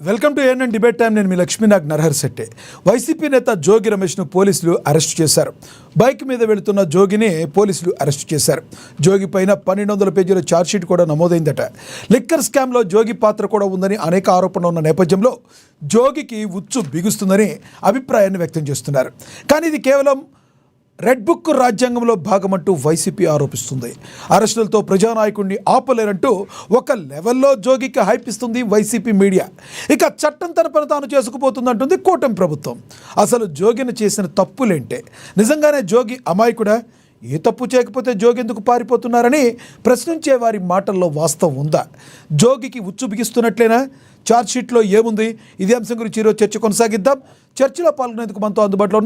Welcome to ANN debate time. నేను మీ Lakshminag Narahar Shetty. YCP నేత జోగి రమేష్ను పోలీసులు అరెస్ట్ చేశారు. బైక్ మీద వెళుతున్న జోగిని పోలీసులు అరెస్ట్ చేశారు. జోగి పైన 1200 పేజీల ఛార్జ్షీట్ కూడా నమోదైందట. లిక్కర్ స్కామ్లో జోగి పాత్ర కూడా ఉందని అనేక ఆరోపణలు ఉన్న నేపథ్యంలో జోగికి ఉచ్చు బిగుస్తుందని అభిప్రాయాన్ని వ్యక్తం చేస్తున్నారు. కానీ ఇది కేవలం రెడ్ బుక్ రాజ్యాంగంలో భాగమంటూ వైసీపీ ఆరోపిస్తుంది. అరెస్టులతో ప్రజానాయకుడిని ఆపలేరంటూ ఒక లెవెల్లో జోగికి హైప్ ఇస్తుంది వైసీపీ మీడియా. ఇక చట్టం తన పని తాను చేసుకుపోతుందంటుంది కూటమి ప్రభుత్వం. అసలు జోగిని చేసిన తప్పులేంటే? నిజంగానే జోగి అమాయకుడా? ఏ తప్పు చేయకపోతే జోగి ఎందుకు పారిపోతున్నారని ప్రశ్నించే వారి మాటల్లో వాస్తవం ఉందా? జోగికి ఉచ్చు బిగిస్తున్నట్లేనా? ఛార్జ్షీట్లో ఏముంది? ఇదే అంశం గురించి ఈరోజు చర్చ కొనసాగిద్దాం. చర్చలో పాల్గొనేందుకు మనతో అందుబాటులో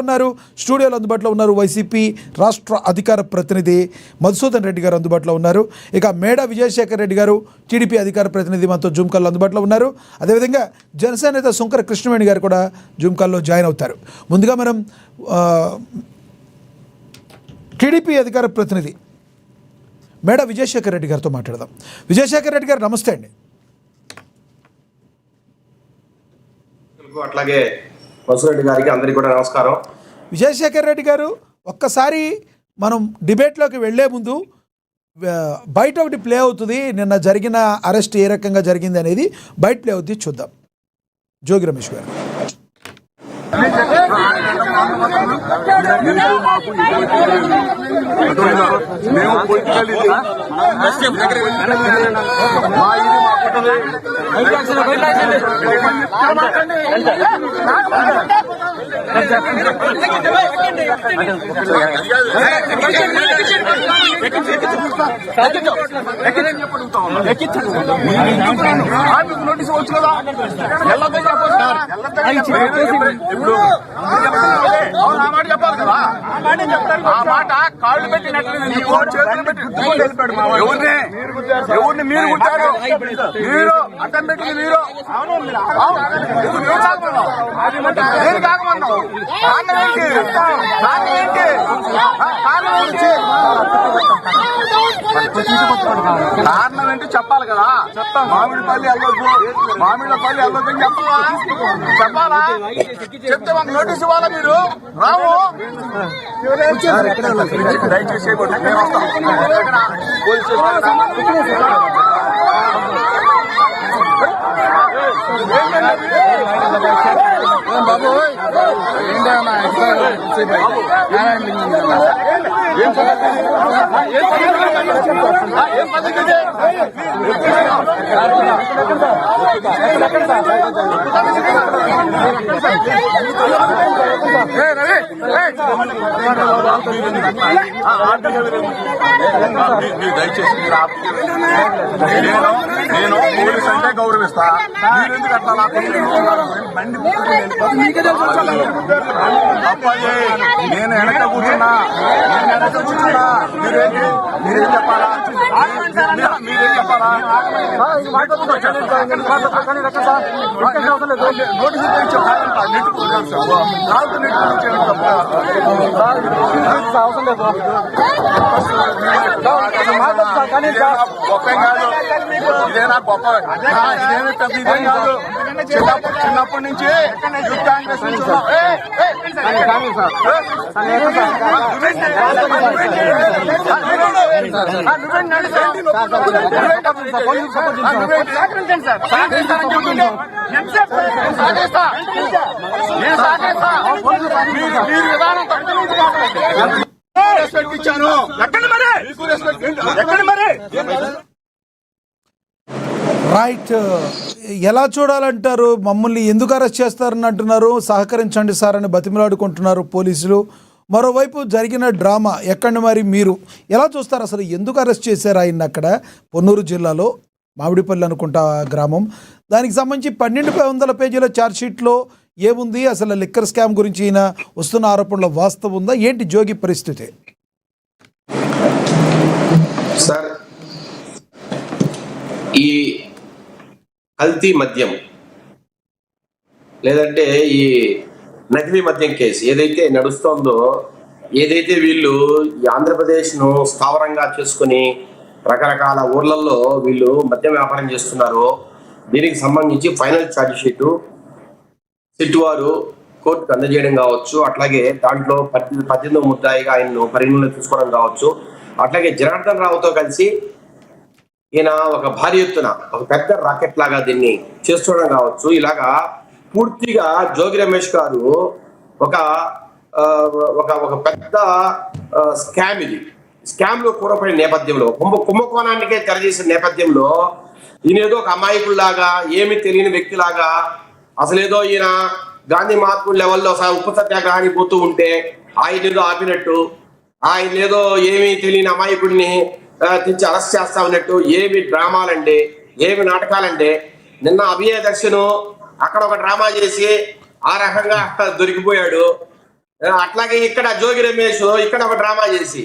ఉన్నారు స్టూడియోలో అందుబాటులో ఉన్నారు వైసీపీ రాష్ట్ర అధికార ప్రతినిధి మధుసూదన్ రెడ్డి గారు అందుబాటులో ఉన్నారు. ఇక మేడా విజయశేఖర్ రెడ్డి గారు టీడీపీ అధికార ప్రతినిధి మనతో జూమ్ కాల్లో అందుబాటులో ఉన్నారు. అదేవిధంగా జనసేన నేత శంకర కృష్ణవేణి గారు కూడా జూమ్ కాల్లో జాయిన్ అవుతారు. ముందుగా మనం టీడీపీ అధికార ప్రతినిధి మేడా విజయశేఖర్ రెడ్డి గారితో మాట్లాడదాం. విజయశేఖర్ రెడ్డి గారు నమస్తే అండి. అట్లాగే మధురెడ్డి గారికి అందరికీ కూడా నమస్కారం. విజయశేఖర్ రెడ్డి గారు, ఒక్కసారి మనం డిబేట్లోకి వెళ్లే ముందు బయట ఒకటి ప్లే అవుతుంది. నిన్న జరిగిన అరెస్ట్ ఏ రకంగా జరిగింది అనేది బయట ప్లే అవుతుంది, చూద్దాం. జోగి రమేష్ గారు. నోటీసు వచ్చు కదా, ఆ మాట చెప్పాలి కదా. ఆ మాట కాళ్ళు పెట్టినట్లు ఎవరిని మీరు కూర్చారు, మీరు అడ్డం పెట్టింది మీరు. నేను కాకమన్నావు. కారణం ఏంటి చెప్పాలి కదా. మామిడిపల్లి వెళ్ళొద్దు, మామిడిపల్లి వెళ్ళొద్దని చెప్పాలా? చెప్తే మాకు నోటీస్ ఇవ్వాలా? మీరు రావు. దయచేసి బాబు దయచేసి నేను పోలీస్ అంటే గౌరవిస్తా. మీరు ఎందుకు అట్లా అబ్బాయి? నేను వెనక కూర్చున్నా, మీరేం చెప్పాలా? మీరేం చెప్పాలా? నోటీసు అవసరం లేదు. గొప్ప కాదు, ఇదేనా గొప్ప? ఇదేమి పెద్ద ఇదేం కాదు. చిన్నప్పటి నుంచి యూత్ కాంగ్రెస్ ఇచ్చాను. ఎక్కడ మరి ఎక్కడ మరి రైట్. ఎలా చూడాలంటారు? మమ్మల్ని ఎందుకు అరెస్ట్ చేస్తారని అంటున్నారు. సహకరించండి సార్ అని బతిమలాడుకుంటున్నారు పోలీసులు. మరోవైపు జరిగిన డ్రామా ఎక్కండి మరి మీరు ఎలా చూస్తారు? అసలు ఎందుకు అరెస్ట్ చేశారు ఆయన? అక్కడ పొన్నూరు జిల్లాలో మామిడిపల్లి అనుకుంటా గ్రామం. దానికి సంబంధించి 1200 పేజీల ఛార్జ్షీట్లో ఏముంది? అసలు లిక్కర్ స్కామ్ గురించి ఈయన వస్తున్న ఆరోపణలో వాస్తవం ఉందా? ఏంటి జోగి పరిస్థితి? సార్, ఈ కల్తీ మద్యం లేదంటే ఈ నకిలీ మద్యం కేసు ఏదైతే నడుస్తోందో, ఏదైతే వీళ్ళు ఈ ఆంధ్రప్రదేశ్ను స్థావరంగా చేసుకుని రకరకాల ఊర్లలో వీళ్ళు మద్యం వ్యాపారం చేస్తున్నారో, దీనికి సంబంధించి ఫైనల్ ఛార్జ్ షీట్ సిట్ వారు కోర్టుకు అందజేయడం కావచ్చు, అట్లాగే దాంట్లో 18వ ముద్దాయిగా ఆయన్ను పరిగణలో తీసుకోవడం కావచ్చు, అట్లాగే జనార్దన్ రావుతో కలిసి ఈయన ఒక భారీ ఎత్తున ఒక పెద్ద రాకెట్ లాగా దీన్ని చేస్తుండడం కావచ్చు. ఇలాగా పూర్తిగా జోగి రమేష్ గారు ఒక ఒక ఒక పెద్ద స్కామ్, ఇది స్కామ్ లో కూరపడిన నేపథ్యంలో, కుంభకోణానికే తెరచేసిన నేపథ్యంలో ఈయన ఏదో ఒక అమాయకుల్లాగా, ఏమి తెలియని వ్యక్తిలాగా, అసలేదో ఈయన గాంధీ మహాత్ముల లెవెల్లో ఉప్పు సత్యాగ్రహానికి పోతూ ఉంటే ఆయన ఏదో ఆపినట్టు, ఆయన ఏదో ఏమీ తెలియని అమాయకుడిని తెచ్చి అరెస్ట్ చేస్తా ఉన్నట్టు, ఏమి డ్రామాలండి, ఏమి నాటకాలండి. నిన్న అభియ దర్శను అక్కడ ఒక డ్రామా చేసి ఆ రకంగా దొరికిపోయాడు. అట్లాగే ఇక్కడ జోగి రమేష్ ఇక్కడ ఒక డ్రామా చేసి,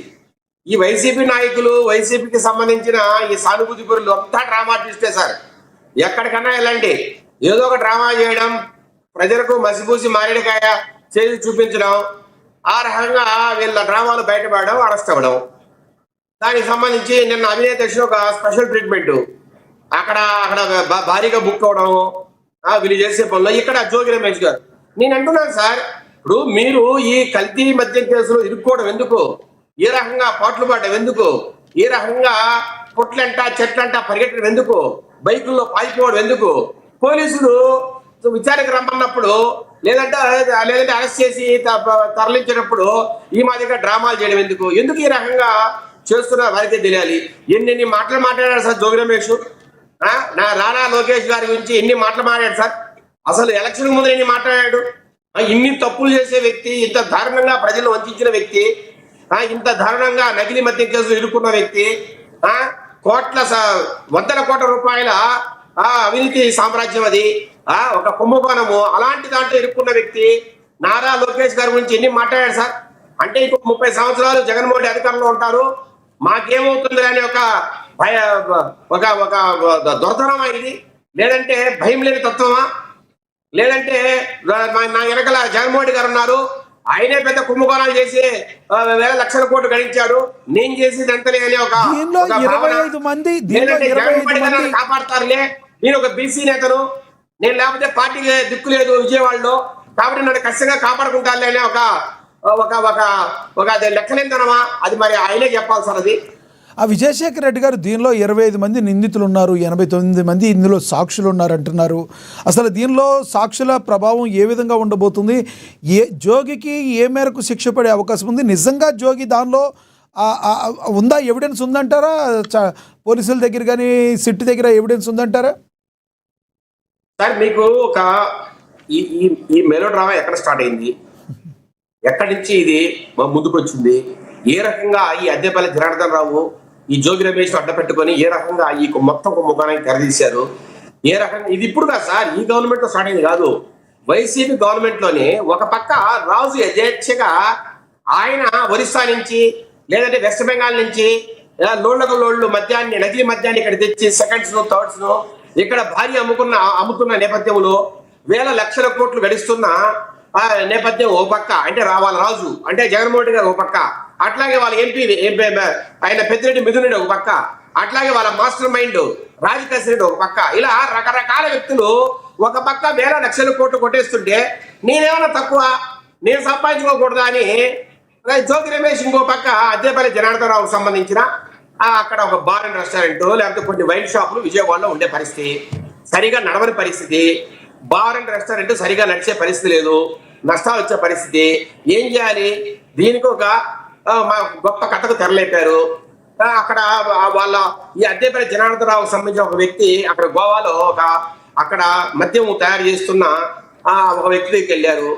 ఈ వైసీపీ నాయకులు, వైసీపీకి సంబంధించిన ఈ సానుభూతి పరులు అంతా డ్రామా ఆర్టిస్టే సార్. ఎక్కడికన్నా వెళ్ళండి ఏదో ఒక డ్రామా చేయడం, ప్రజలకు మసిపూసి మారేడుకాయ చేసి చూపించడం, ఆ రకంగా వీళ్ళ డ్రామాలు బయటపడడం, అరెస్ట్ అవ్వడం. దానికి సంబంధించి నిన్న అభినయ దర్శనం ఒక స్పెషల్ ట్రీట్మెంట్, అక్కడ అక్కడ భారీగా బుక్ అవడం, వీళ్ళు చేసే పనులు. ఇక్కడ జోగి రమేష్ గారు, నేను అంటున్నాను సార్, ఇప్పుడు మీరు ఈ కల్తీ మద్యం కేసులో ఇరుక్కోవడం ఎందుకు, ఏ రకంగా పాటలు పాడడం ఎందుకు, ఏ రకంగా పొట్లంట చెట్లంట పరిగెట్టడం ఎందుకు, బైకుల్లో పాయిపోవడం ఎందుకు, పోలీసులు విచారణకు రమ్మన్నప్పుడు లేదంటే అరెస్ట్ చేసి తరలించినప్పుడు ఈ మాదిరిగా డ్రామాలు చేయడం ఎందుకు, ఎందుకు ఈ రకంగా చేస్తున్నా వారికే తెలియాలి. ఎన్ని మాటలు మాట్లాడారు సార్ జోగి రమేష్, నా రానా లోకేష్ గారి గురించి ఎన్ని మాటలు మాట్లాడాడు సార్. అసలు ఎలక్షన్ ముందు ఎన్ని మాట్లాడాడు. ఇన్ని తప్పులు చేసే వ్యక్తి, ఇంత దారుణంగా ప్రజలు వంచిన వ్యక్తి, ఇంత దారుణంగా నకిలీ మద్యం కేసులు ఇరుక్కున్న వ్యక్తి, వందల కోట్ల రూపాయల అవినీతి సామ్రాజ్యం అది, ఒక కుంభకోణము, అలాంటి దాంట్లో ఇరుక్కున్న వ్యక్తి నారా లోకేష్ గారి గురించి ఎన్ని మాట్లాడాడు సార్. అంటే ఇంకో 30 సంవత్సరాలు జగన్మోహన్ రెడ్డి అధికారంలో ఉంటారు, మాకేమవుతుంది అని ఒక దొరతనమా ఇది, లేదంటే భయం లేని తత్వమా, లేదంటే నా వెనకాల జగన్మోహన్ రెడ్డి గారు ఉన్నారు, ఆయనే పెద్ద కుంభకోణాలు చేసి వేల లక్షల కోట్లు గడించాడు, నేను చేసేది ఎంతలే అని ఒక కాపాడతారులే, నేను ఒక బీసీ నేతను, నేను లేకపోతే పార్టీకి దిక్కు లేదు విజయవాడలో, కాబట్టి నన్ను ఖచ్చితంగా కాపాడుకుంటారులే అనే ఒక లెక్కలేందనమా, అది మరి ఆయనే చెప్పాలి సార్. అది విజయశేఖర్ రెడ్డి గారు, దీనిలో 25 మంది నిందితులు ఉన్నారు, 89 మంది ఇందులో సాక్షులు ఉన్నారు అంటున్నారు. అసలు దీనిలో సాక్షుల ప్రభావం ఏ విధంగా ఉండబోతుంది, జోగికి ఏ మేరకు శిక్ష పడే అవకాశం ఉంది, నిజంగా జోగి దానిలో ఉందా, ఎవిడెన్స్ ఉందంటారా, పోలీసుల దగ్గర కానీ సిట్ దగ్గర ఎవిడెన్స్ ఉందంటారా? సార్ మీకు ఒక ఈ మెలో డ్రామా ఎక్కడ స్టార్ట్ అయింది, ఎక్కడి నుంచి ఇది ముందుకు వచ్చింది, ఏ రకంగా ఈ అద్దెపల్లి జనార్దన్ రావు ఈ జోగి రమేష్ అడ్డ పెట్టుకొని ఏ రకంగా ఈ మొత్తం ముఖానికి తెరదీశారు, ఏ రకంగా ఇది ఇప్పుడు కాదు సార్, ఈ గవర్నమెంట్ లో స్టార్ట్ అయింది కాదు, వైసీపీ గవర్నమెంట్ లోనే ఒక పక్క రాజు యథేచ్ఛగా ఆయన ఒరిస్సా నుంచి లేదంటే వెస్ట్ బెంగాల్ నుంచి లోళ్లకు మద్యాన్ని, నకిలీ మద్యాన్ని ఇక్కడ తెచ్చి సెకండ్స్ ను థర్డ్స్ ను ఇక్కడ భారీ అమ్ముతున్న నేపథ్యంలో వేల లక్షల కోట్లు గడిస్తున్న నేపథ్యం ఓ పక్క, అంటే వాళ్ళ రాజు అంటే జగన్మోహన్ రెడ్డి గారు ఓ పక్క, అట్లాగే వాళ్ళ ఎంపీ ఆయన పెద్దిరెడ్డి మిథున్ రెడ్డి ఒక పక్క, అట్లాగే వాళ్ళ మాస్టర్ మైండ్ రాజకేశ్ రెడ్డి ఒక పక్క, ఇలా రకరకాల వ్యక్తులు ఒక పక్క వేల లక్షల కోట్లు కొట్టేస్తుంటే నేనేమన్నా తక్కువ, నేను సంపాదించుకోకూడదా అని జోగి రమేష్ ఇంకో పక్క అద్దెపల్లి జనార్దన్ రావుకు సంబంధించిన అక్కడ ఒక బార్ అండ్ రెస్టారెంట్ లేకపోతే కొన్ని వైన్ షాపులు విజయవాడలో ఉండే పరిస్థితి, సరిగా నడవని పరిస్థితి, బార్ అండ్ రెస్టారెంట్ సరిగా నడిచే పరిస్థితి లేదు, నష్టాలు వచ్చే పరిస్థితి. ఏం చేయాలి, దీనికి ఒక గొప్ప కథకు తెరలేపారు. అక్కడ వాళ్ళ ఈ అద్దెపల్లి జనార్దన్ రావుకు సంబంధించిన ఒక వ్యక్తి అక్కడ గోవాలో అక్కడ మద్యం తయారు చేస్తున్న ఒక వ్యక్తి దగ్గరికి వెళ్ళారు,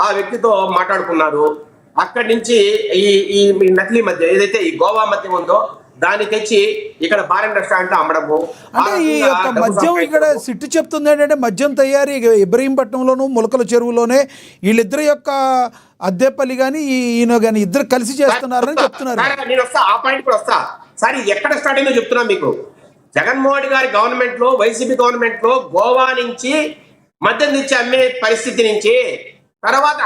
ఆ వ్యక్తితో మాట్లాడుకున్నారు. అక్కడి నుంచి ఈ నకిలీ మద్యం ఏదైతే ఈ గోవా మద్యం ఉందో దాన్ని తెచ్చి ఇక్కడ బార్ అండ్ రెస్టారెంట్ అమ్మడము. అంటే ఈ యొక్క మద్యం ఇక్కడ సిట్టు చెప్తుంది ఏంటంటే మద్యం తయారీ ఇబ్రహీంపట్నంలోను ములకల చెరువులోనే వీళ్ళిద్దరి యొక్క అద్దెపల్లి కానీ ఈయన కానీ ఇద్దరు కలిసి చేస్తున్నారని చెప్తున్నారు. నేను వస్తా, ఆ పాయింట్ కూడా వస్తా సార్. ఇది ఎక్కడ స్టార్ట్ అయిందో చెప్తున్నా మీకు. జగన్మోహన్ రెడ్డి గారి గవర్నమెంట్ లో, వైసీపీ గవర్నమెంట్ లో గోవా నుంచి మద్యం తెచ్చి అమ్మే పరిస్థితి నుంచి తర్వాత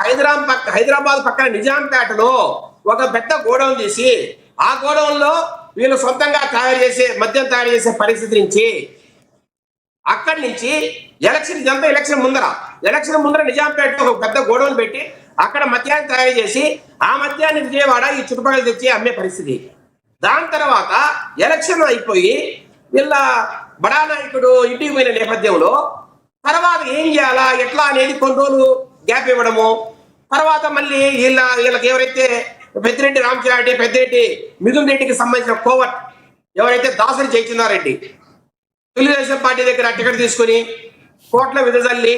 హైదరాబాద్ పక్కన నిజాంపేటలో ఒక పెద్ద గోడౌన్ తీసి ఆ గోడౌన్ లో వీళ్ళు సొంతంగా మద్యం తయారు చేసే పరిస్థితి నుంచి అక్కడి నుంచి ఎలక్షన్ ముందర నిజాంపేటలో ఒక పెద్ద గోడౌన్ పెట్టి అక్కడ మద్యాన్ని తయారు చేసి ఆ మద్యాన్ని విజయవాడ ఈ చుట్టుపక్కల తెచ్చి అమ్మే పరిస్థితి. దాని తర్వాత ఎలక్షన్ అయిపోయి వీళ్ళ బడా నాయకుడు ఇంటికి పోయిన నేపథ్యంలో తర్వాత ఏం చేయాలా ఎట్లా అనేది కొన్ని రోజులు గ్యాప్ ఇవ్వడము, తర్వాత మళ్ళీ వీళ్ళకి ఎవరైతే పెద్దిరెడ్డి రామచంద్రారెడ్డి, పెద్దిరెడ్డి మిథున్ రెడ్డికి సంబంధించిన కోవట్ ఎవరైతే దాసరి జయచంద్రారెడ్డి తెలుగుదేశం పార్టీ దగ్గర టికెట్ తీసుకుని కోట్ల విదజల్లి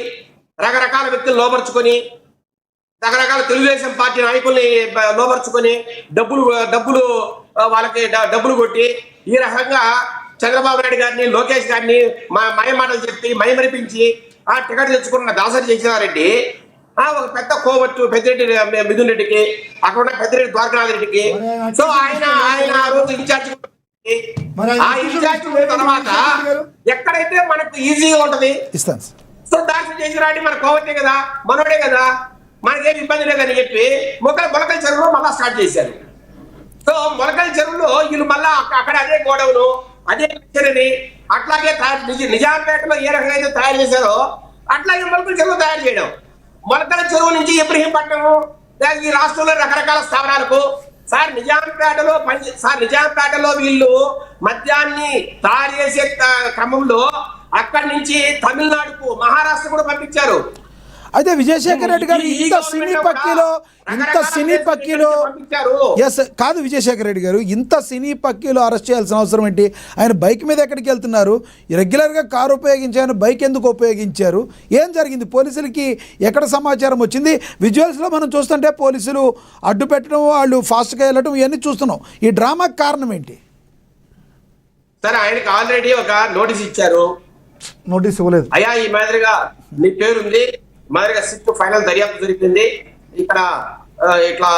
రకరకాల వ్యక్తులు లోపరుచుకొని రకరకాల తెలుగుదేశం పార్టీ నాయకుల్ని లోపరుచుకొని డబ్బులు వాళ్ళకి డబ్బులు కొట్టి ఈ రకంగా చంద్రబాబు నాయుడు గారిని, లోకేష్ గారిని మాటలు చెప్పి మైమరిపించి ఆ టికెట్ తెచ్చుకున్న దాసరి జయచంద్రారెడ్డి ఒక పెద్ద కోవట్టు పెద్దిరెడ్డి మిథున్ రెడ్డికి, అక్కడ ఉన్న పెద్దిరెడ్డి ద్వారకానాథ్ రెడ్డికి. సో ఆయన ఆ రోజు ఇన్ఛార్జ్ తర్వాత ఎక్కడైతే మనకు ఈజీగా ఉంటది ఇస్తాను. సో దాసరి జయచంద్రారెడ్డి మన కోవట్టే కదా, మనోడే కదా, మనకేం ఇబ్బంది లేదని చెప్పి మొలకల చెరువులో మళ్ళా స్టార్ట్ చేశారు. సో మొలకల చెరువులో వీళ్ళు మళ్ళా అక్కడ అదే గోడౌను అదే మిక్చర్ని అట్లాగే నిజాంపేటలో ఏ రకంగా అయితే తయారు చేశారో అట్లాగే మొలకల చెరువు తయారు చేయడం. మొలకల చెరువు నుంచి ఇబ్రహీంపట్నం ఈ రాష్ట్రంలో రకరకాల స్థావరాలకు నిజాంపేటలో వీళ్ళు మద్యాన్ని తయారు చేసే క్రమంలో అక్కడి నుంచి తమిళనాడుకు, మహారాష్ట్ర కూడా పంపించారు. అయితే విజయశేఖర్ రెడ్డి గారు ఇంత సినీ పక్కీలో ఎస్ కాదు, విజయశేఖర్ రెడ్డి గారు ఇంత సినీ పక్కీలో అరెస్ట్ చేయాల్సిన అవసరం ఏంటి? ఆయన బైక్ మీద ఎక్కడికి వెళ్తున్నారు? రెగ్యులర్గా కారు ఉపయోగించారు, బైక్ ఎందుకు ఉపయోగించారు? ఏం జరిగింది? పోలీసులకి ఎక్కడ సమాచారం వచ్చింది? విజువల్స్లో మనం చూస్తుంటే పోలీసులు అడ్డు పెట్టడం, వాళ్ళు ఫాస్ట్గా వెళ్ళడం ఇవన్నీ చూస్తున్నాం. ఈ డ్రామాకి కారణం ఏంటి? సరే, ఆయనకి ఆల్రెడీ ఒక నోటీస్ ఇచ్చారు. నోటీస్ ఇవ్వలేదు. అయ్యా ఈ మాదిరిగా నీ పేరుంది, మాదిరిగా సిట్ ఫైనల్ దర్యాప్తు జరిగింది, ఇక్కడ ఇట్లా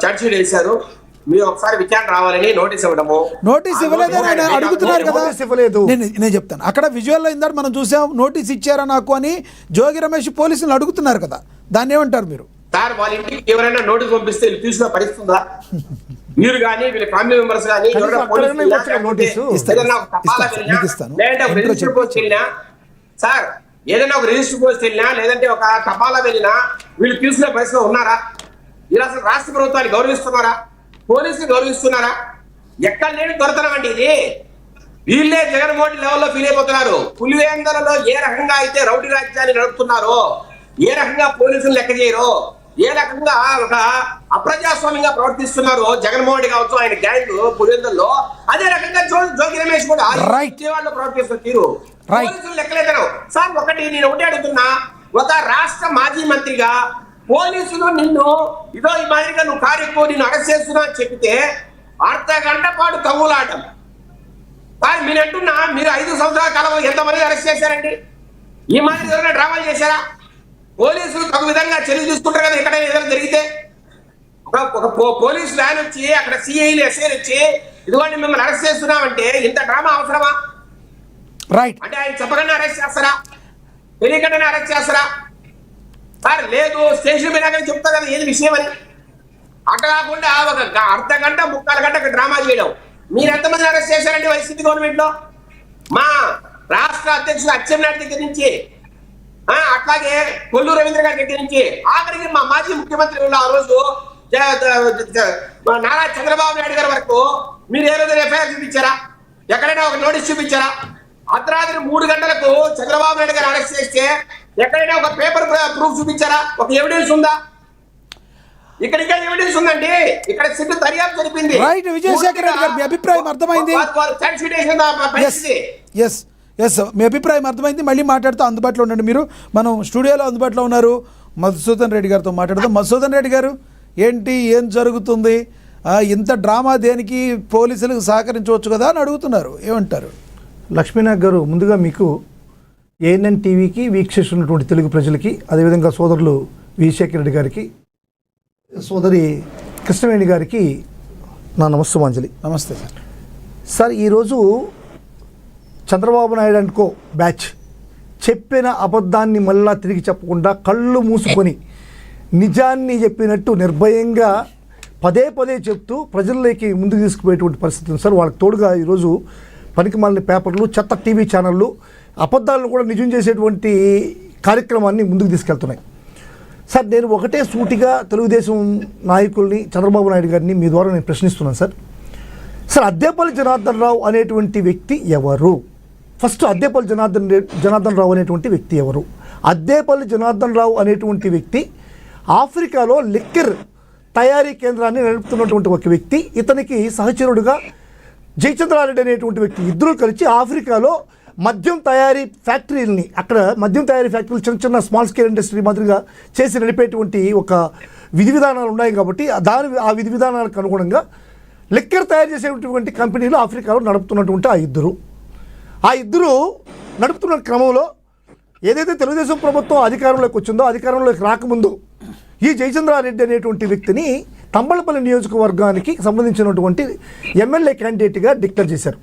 ఛార్జ్ షీట్ వేశారు, మీరు ఒకసారి విచారణ రావాలని నోటీస్ ఇవ్వడము. నోటీస్ ఇవ్వలేదని ఆయన అడుగుతున్నారు కదా. నేను చెప్తాను, అక్కడ విజువల్లో ఇందాక మనం చూసాం, నోటీస్ ఇచ్చారా నాకు అని జోగి రమేష్ పోలీసులు అడుగుతున్నారు కదా, దాన్ని ఏమంటారు మీరు? సార్, వాళ్ళ ఇంటికి ఎవరైనా నోటీస్ పంపిస్తే తీసుకునే పరిస్థితుందా? మీరు కానీ వీళ్ళ ఫ్యామిలీ మెంబర్స్ కానీ సార్ ఏదైనా ఒక రిజిస్టర్ పోస్ట్ వెళ్ళినా లేదంటే ఒక తపాలా వెళ్ళినా వీళ్ళు తీసుకునే పరిస్థితిలో ఉన్నారా? వీళ్ళు అసలు రాష్ట్ర ప్రభుత్వాన్ని గౌరవిస్తున్నారా? పోలీసులు గౌరవిస్తున్నారా? ఎక్కడ లేని దొరతనం అండి ఇది. వీళ్ళే జగన్మోహన్ లెవెల్లో ఫీల్ అయిపోతున్నారు. పులివేందరలో ఏ రకంగా అయితే రౌడీ రాజ్యాన్ని నడుపుతున్నారో, ఏ రకంగా పోలీసులు లెక్క చేయరో, ఏ రకంగా ఒక అప్రజాస్వామ్యంగా ప్రవర్తిస్తున్నారు జగన్మోహన్ రెడ్డి కావచ్చు, ఆయన గ్యాంగ్ పులివెందుల్లో, అదే రకంగా జోగి రమేష్ కూడా విజయవాడలో ప్రవర్తిస్తున్న తీరు పోలీసులు లెక్కలేదను. సార్, నేను ఒకటి అడుగుతున్నా, ఒక రాష్ట్ర మాజీ మంత్రిగా పోలీసులు నిన్ను ఇదో ఈ మాదిరిగా నువ్వు కారెక్కువ నిన్ను అరెస్ట్ చేస్తున్నా అని చెప్తే అర్ధ గంట పాటు తగులాటం. సార్, మీరు అంటున్నా, మీరు 5 సంవత్సరాల కాలంలో ఎంతమంది అరెస్ట్ చేశారండి? ఈ మాదిరి ఎవరైనా డ్రామాలు చేశారా? పోలీసులు తగు విధంగా చర్యలు తీసుకుంటారు కదా ఎక్కడైనా ఏదైనా జరిగితే. ఒక పోలీసు వ్యాన్ వచ్చి అక్కడ సిఐలు ఎస్ఐలు వచ్చి ఇదిగోండి మిమ్మల్ని అరెస్ట్ చేస్తున్నామంటే ఇంత డ్రామా అవసరమా? రైట్. అంటే ఆయన చెప్పకుండా అరెస్ట్ చేస్తారా? తెలియకుండానే అరెస్ట్ చేస్తారా? సార్, లేదు స్టేషన్ మీద చెప్తారు కదా ఏది విషయం అని. అట్ట కాకుండా ఒక అర్ధ గంట 3/4 గంట డ్రామా చేయడం. మీరు ఎంతమంది అరెస్ట్ చేశారండి వైసీపీ గవర్నమెంట్ లో? మా రాష్ట్ర అధ్యక్షుడు అచ్చెన్నాయుడు దగ్గర నుంచి, అట్లాగే కొల్లూరు రవీంద్ర గారి దగ్గర నుంచి, ఆఖరికి మా మాజీ ముఖ్యమంత్రి ఆ రోజు నారా చంద్రబాబు నాయుడు గారి వరకు మీరు ఏ రోజు ఎఫ్ఐఆర్ చూపించారా? ఎక్కడైనా ఒక నోటీస్ చూపించారా? అర్ధరాత్రి 3 గంటలకు చంద్రబాబు నాయుడు గారు అరెస్ట్ చేస్తే ఎక్కడైనా ఒక పేపర్ ప్రూఫ్ చూపించారా? ఒక ఎవిడెన్స్ ఉందా? ఇక్కడ ఇంకా ఎవిడెన్స్ ఉందండి. ఇక్కడ సిట్టు దర్యాప్తు జరిపింది. రైట్. విజయశేఖర్ రెడ్డి గారు, మీ అభిప్రాయం అర్థమైంది. మీ అభిప్రాయం అర్థమైంది. మళ్ళీ మాట్లాడుతూ అందుబాటులో ఉండండి. మీరు మనం స్టూడియోలో అందుబాటులో ఉన్నారు. మధుసూదన్ రెడ్డి గారితో మాట్లాడదాం. మధుసూదన్ రెడ్డి గారు, ఏంటి, ఏం జరుగుతుంది? ఇంత డ్రామా దేనికి? పోలీసులకు సహకరించవచ్చు కదా అని అడుగుతున్నారు, ఏమంటారు? లక్ష్మీనాథ్ గారు, ముందుగా మీకు ఏఎన్ఎన్ టీవీకి వీక్షిస్తున్నటువంటి తెలుగు ప్రజలకి, అదేవిధంగా సోదరులు విజయశేఖర్ రెడ్డి గారికి, సోదరి కృష్ణవేణి గారికి నా నమస్సుమాంజలి. నమస్తే సార్. సార్, ఈరోజు చంద్రబాబు నాయుడు అనుకో బ్యాచ్ చెప్పిన అబద్ధాన్ని మళ్ళా తిరిగి చెప్పకుండా కళ్ళు మూసుకొని నిజాన్ని చెప్పినట్టు నిర్భయంగా పదే చెప్తూ ప్రజల్లోకి ముందుకు తీసుకుపోయేటువంటి పరిస్థితి ఉంది సార్. వాళ్ళకి తోడుగా ఈరోజు పనికిమాలిన పేపర్లు, చెత్త టీవీ ఛానళ్ళు, అబద్ధాలను కూడా నిజం చేసేటువంటి కార్యక్రమాన్ని ముందుకు తీసుకెళ్తున్నాయి. సార్, నేను ఒకటే సూటిగా తెలుగుదేశం నాయకుల్ని, చంద్రబాబు నాయుడు గారిని మీ ద్వారా నేను ప్రశ్నిస్తున్నాను సార్. అద్దేపల్లి జనార్దన్ రావు అనేటువంటి వ్యక్తి ఎవరు? ఫస్ట్ అద్దేపల్లి జనార్దన్ రావు అనేటువంటి వ్యక్తి ఎవరు? అద్దేపల్లి జనార్దన్ రావు అనేటువంటి వ్యక్తి ఆఫ్రికాలో లిక్కర్ తయారీ కేంద్రాన్ని నడుపుతున్నటువంటి ఒక వ్యక్తి. ఇతనికి సహచరుడుగా జయచంద్రారెడ్డి అనేటువంటి వ్యక్తి ఇద్దరు కలిసి ఆఫ్రికాలో మద్యం తయారీ ఫ్యాక్టరీలని, అక్కడ మద్యం తయారీ ఫ్యాక్టరీలు చిన్న చిన్న స్మాల్ స్కేల్ ఇండస్ట్రీ మాదిరిగా చేసి నడిపేటువంటి ఒక విధి విధానాలు ఉన్నాయి. కాబట్టి ఆ విధి విధానాలకు అనుగుణంగా లిక్కర్ తయారు చేసేటువంటి కంపెనీలు ఆఫ్రికాలో నడుపుతున్నటువంటి ఆ ఇద్దరు నడుపుతున్న క్రమంలో ఏదైతే తెలుగుదేశం ప్రభుత్వం అధికారంలోకి వచ్చిందో, అధికారంలోకి రాకముందు ఈ జయచంద్రారెడ్డి అనేటువంటి వ్యక్తిని తంబళపల్లి నియోజకవర్గానికి సంబంధించినటువంటి ఎమ్మెల్యే క్యాండిడేట్గా డిక్లేర్ చేశారు.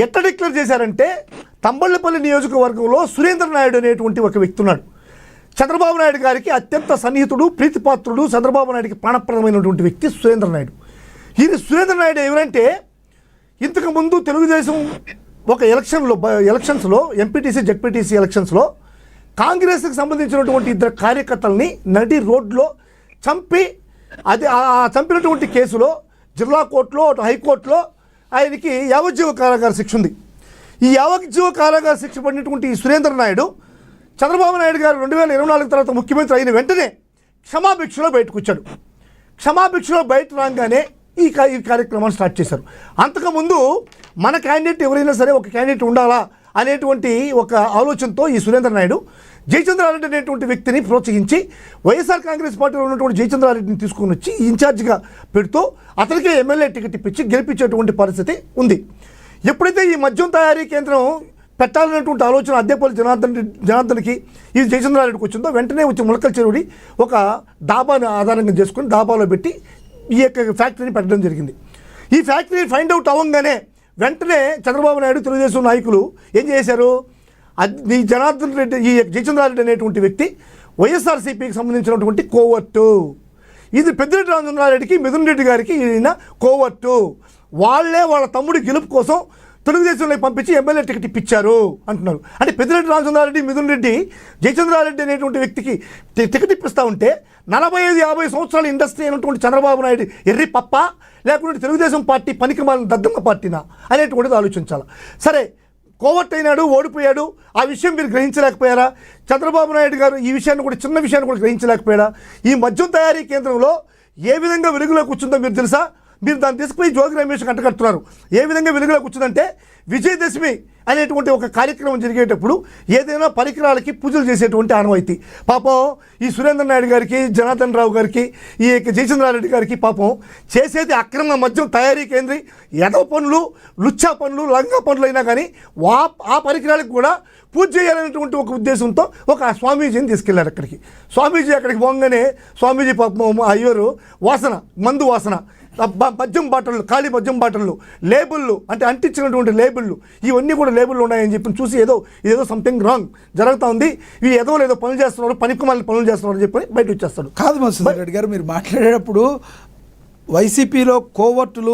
ఎట్లా డిక్లేర్ చేశారంటే, తంబళ్ళపల్లి నియోజకవర్గంలో సురేంద్ర నాయుడు అనేటువంటి ఒక వ్యక్తి ఉన్నాడు. చంద్రబాబు నాయుడు గారికి అత్యంత సన్నిహితుడు, ప్రీతిపాత్రుడు, చంద్రబాబు నాయుడికి ప్రాణప్రదమైనటువంటి వ్యక్తి సురేంద్ర నాయుడు. ఈ సురేంద్ర నాయుడు ఎవరంటే, ఇంతకుముందు తెలుగుదేశం ఒక ఎలక్షన్స్లో ఎంపీటీసీ జెడ్పీటీసీ ఎలక్షన్స్లో కాంగ్రెస్కి సంబంధించినటువంటి ఇద్దరు కార్యకర్తల్ని నడి రోడ్లో చంపి, ఆ చంపినటువంటి కేసులో జిల్లా కోర్టులో, హైకోర్టులో ఆయనకి యావజ్జీవ కారాగార శిక్ష ఉంది. ఈ యావజ్జీవ కారాగార శిక్ష పడినటువంటి ఈ సురేంద్ర నాయుడు చంద్రబాబు నాయుడు గారు 2024 తర్వాత ముఖ్యమంత్రి అయిన వెంటనే క్షమాభిక్షలో బయటకు వచ్చాడు. క్షమాభిక్షలో బయట రాగానే ఈ కార్యక్రమాన్ని స్టార్ట్ చేశారు. అంతకుముందు మన క్యాండిడేట్ ఎవరైనా సరే ఒక క్యాండిడేట్ ఉండాలా అనేటువంటి ఒక ఆలోచనతో ఈ సురేంద్ర నాయుడు జయచంద్రారెడ్డి అనేటువంటి వ్యక్తిని ప్రోత్సహించి వైఎస్ఆర్ కాంగ్రెస్ పార్టీలో ఉన్నటువంటి జయచంద్రారెడ్డిని తీసుకుని వచ్చి ఇన్ఛార్జిగా పెడుతూ అతనికే ఎమ్మెల్యే టికెట్ ఇప్పించి గెలిపించేటువంటి పరిస్థితి ఉంది. ఎప్పుడైతే ఈ మద్యం తయారీ కేంద్రం పెట్టాలనేటువంటి ఆలోచన అద్దేపల్లి జనార్దన్కి ఇది జయచంద్రారెడ్డికి వచ్చిందో, వెంటనే వచ్చి ములకల చెరువుని ఒక డాబాను ఆధారంగా చేసుకుని డాబాలో పెట్టి ఈ యొక్క ఫ్యాక్టరీని పెట్టడం జరిగింది. ఈ ఫ్యాక్టరీ ఫైండ్ అవుట్ అవ్వగానే వెంటనే చంద్రబాబు నాయుడు, తెలుగుదేశం నాయకులు ఏం చేశారు, ఈ జనార్దన్ రెడ్డి, ఈ జయచంద్రారెడ్డి అనేటువంటి వ్యక్తి వైఎస్ఆర్సీపీకి సంబంధించినటువంటి కోవర్టు. ఇది పెద్దిరెడ్డి రామచంద్రారెడ్డికి, మిథున్ రెడ్డి గారికి ఈయన కోవర్టు. వాళ్ళ తమ్ముడి గెలుపు కోసం తెలుగుదేశంలో పంపించి ఎమ్మెల్యే టికెట్ ఇప్పించారు అంటున్నారు. అంటే పెద్దిరెడ్డి రామచంద్రారెడ్డి, మిథున్ రెడ్డి జయచంద్రారెడ్డి అనేటువంటి వ్యక్తికి టికెట్ ఇప్పిస్తూ ఉంటే 45-50 సంవత్సరాల ఇండస్ట్రీ అయినటువంటి చంద్రబాబు నాయుడు ఎర్రి పప్ప, లేకుంటే తెలుగుదేశం పార్టీ పనికిమాలిన దద్దమ్మ పార్టీనా అనేటువంటిది ఆలోచించాలి. సరే, కోవర్ట్ అయినాడు, ఓడిపోయాడు. ఆ విషయం మీరు గ్రహించలేకపోయారా? చంద్రబాబు నాయుడు గారు ఈ విషయాన్ని కూడా, చిన్న విషయాన్ని కూడా గ్రహించలేకపోయారా? ఈ మద్యం తయారీ కేంద్రంలో ఏ విధంగా వెలుగులోకి వచ్చిందో మీరు తెలుసా? మీరు దాన్ని తీసుకుపోయి జోగి రమేష్ అంటకడుతున్నారు. ఏ విధంగా వెలుగులోకి వచ్చిందంటే, విజయదశమి అనేటువంటి ఒక కార్యక్రమం జరిగేటప్పుడు ఏదైనా పరికరాలకి పూజలు చేసేటువంటి ఆనవాయితీ. పాపం ఈ సురేంద్ర నాయుడు గారికి, జనార్దన్ రావు గారికి, ఈ జయచంద్రారెడ్డి గారికి పాపం చేసేది అక్రమ మద్యం తయారీ కేంద్రీ ఎదవ పనులు, లుచ్చా పనులు, లంగా పనులు అయినా కానీ ఆ పరికరాలకు కూడా పూజ చేయాలనేటువంటి ఒక ఉద్దేశంతో ఒక స్వామీజీని తీసుకెళ్లారు అక్కడికి. స్వామీజీ అక్కడికి పోగానే స్వామీజీ పాపం అయ్యారు వాసన, మందు వాసన, మద్యం బాటలు, ఖాళీ మద్యం బాటలు, లేబుళ్ళు, అంటే అంటించినటువంటి లేబుళ్ళు, ఇవన్నీ కూడా లేబుళ్ళు ఉన్నాయని చెప్పి చూసి ఏదో సంథింగ్ రాంగ్ జరుగుతూ ఉంది, ఇవి ఏదో పనులు చేస్తున్నారు, పనికిమాలిన పనులు చేస్తున్నారు అని చెప్పి బయట వచ్చేస్తాడు. కాదు మధుసూదన్ రెడ్డి గారు, మీరు మాట్లాడేటప్పుడు వైసీపీలో కోవర్ట్లు